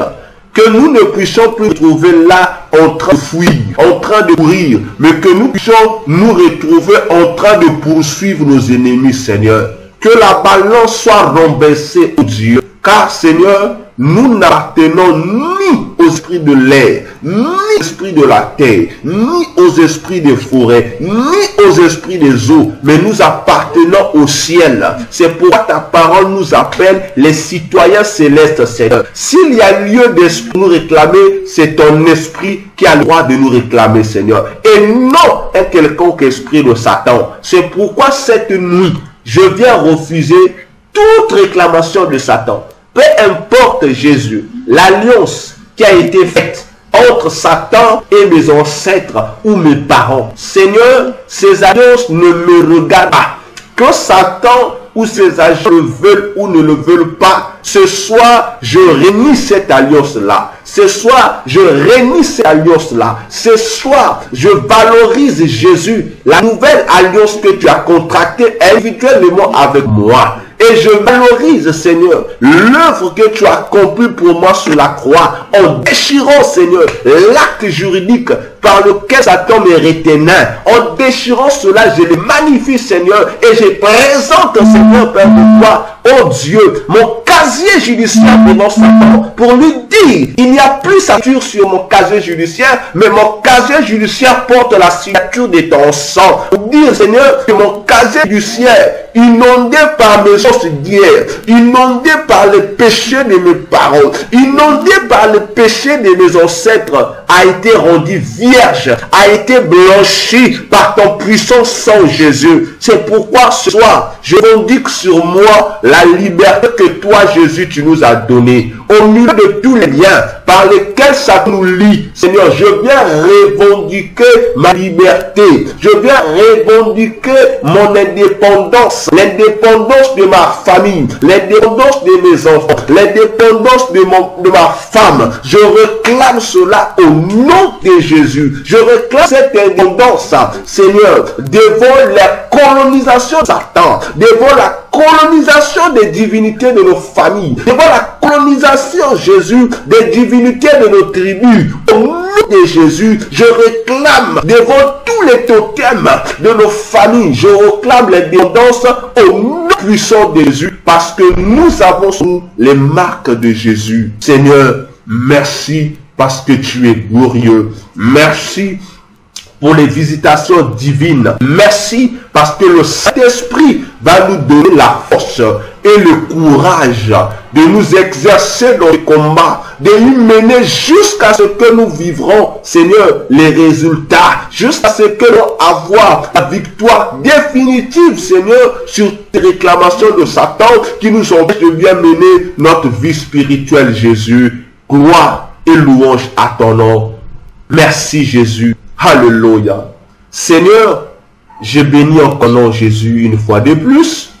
Que nous ne puissions plus nous trouver là en train de fuir, en train de courir, mais que nous puissions nous retrouver en train de poursuivre nos ennemis, Seigneur. Que la balance soit renversée, ô Dieu, car, Seigneur, nous n'appartenons ni aux esprits de l'air, ni aux esprits de la terre, ni aux esprits des forêts, ni aux esprits des eaux, mais nous appartenons au ciel. C'est pourquoi ta parole nous appelle les citoyens célestes, Seigneur. S'il y a lieu d'esprit nous réclamer, c'est ton esprit qui a le droit de nous réclamer, Seigneur. Et non un quelconque esprit de Satan. C'est pourquoi cette nuit, je viens refuser toute réclamation de Satan. Peu importe, Jésus, l'alliance qui a été faite entre Satan et mes ancêtres ou mes parents. Seigneur, ces alliances ne me regardent pas. Que Satan ou ses agents le veulent ou ne le veulent pas, ce soir, je réunis cette alliance-là. Ce soir, je réunis cette alliance-là. Ce soir, je valorise, Jésus, la nouvelle alliance que tu as contractée individuellement avec moi. Et je valorise, Seigneur, l'œuvre que tu as accomplie pour moi sur la croix, en déchirant, Seigneur, l'acte juridique par lequel Satan me retenait. En déchirant cela, je le magnifie, Seigneur, et je présente, Seigneur, Père de toi, oh Dieu, mon casier judiciaire devant Satan, pour lui dire, il n'y a plus signature sur mon casier judiciaire, mais mon casier judiciaire porte la signature de ton sang. Pour dire, Seigneur, que mon casier judiciaire, inondé par mes os d'hier, inondé par les péchés de mes parents, inondé par les péchés de mes ancêtres, a été rendu vierge, a été blanchi par ton puissant sang, Jésus. C'est pourquoi ce soir, je revendique sur moi la liberté que toi, Jésus, tu nous as donnée. au milieu de tous les liens par lesquels ça nous lie. Seigneur, je viens revendiquer ma liberté. Je viens revendiquer mon indépendance, l'indépendance de ma famille, l'indépendance de mes enfants, l'indépendance de ma femme. Je réclame cela au nom de Jésus. Je réclame cette indépendance, Seigneur, devant la colonisation de Satan, devant la colonisation des divinités de nos familles, devant la colonisation, Jésus, des divinités de nos tribus. Au nom de Jésus, je réclame devant tous les totems de nos familles, je réclame l'indépendance au nom puissant de Jésus, parce que nous avons sous les marques de Jésus. Seigneur, merci parce que tu es glorieux. Merci pour les visitations divines. Merci parce que le Saint-Esprit va nous donner la force et le courage de nous exercer dans le combat, de nous mener jusqu'à ce que nous vivrons, Seigneur, les résultats, jusqu'à ce que nous avons la victoire définitive, Seigneur, sur les réclamations de Satan qui nous empêchent de bien mener notre vie spirituelle, Jésus. Gloire et louange à ton nom. Merci, Jésus. Alléluia. Seigneur, je bénis en ton nom, Jésus, une fois de plus.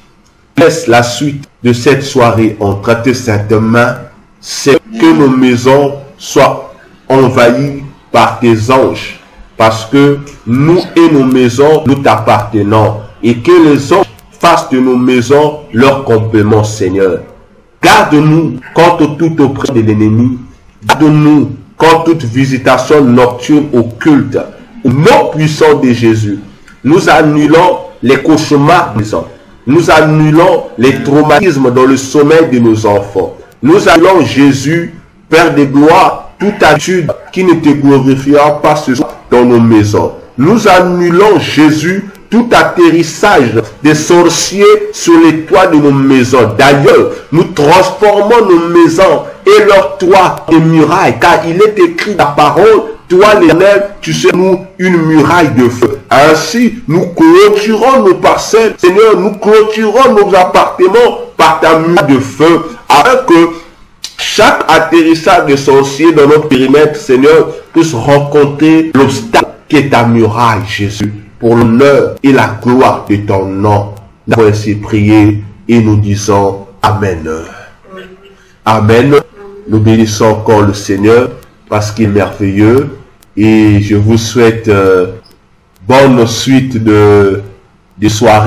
Laisse la suite de cette soirée entre tes saintes mains. C'est que nos maisons soient envahies par tes anges. Parce que nous et nos maisons, nous t'appartenons. Et que les anges fassent de nos maisons leur complément, Seigneur. Garde-nous contre toute oppression de l'ennemi. Garde-nous contre toute visitation nocturne occulte. Au nom puissant de Jésus, nous annulons les cauchemars des hommes. Nous annulons les traumatismes dans le sommeil de nos enfants. Nous annulons, Jésus, Père de gloire, toute attitude qui ne te glorifiera pas ce soir dans nos maisons. Nous annulons, Jésus, tout atterrissage des sorciers sur les toits de nos maisons. D'ailleurs, nous transformons nos maisons et leurs toits en murailles, car il est écrit la parole, toi l'Éternel, tu sais nous une muraille de feu. Ainsi, nous clôturons nos parcelles, Seigneur, nous clôturons nos appartements par ta muraille de feu, afin que chaque atterrissage de sorciers dans notre périmètre, Seigneur, puisse rencontrer l'obstacle qui est ta muraille, Jésus, pour l'honneur et la gloire de ton nom. Nous avons ainsi prié et nous disons Amen. Amen. Nous bénissons encore le Seigneur parce qu'il est merveilleux et je vous souhaite bonne suite de soirée.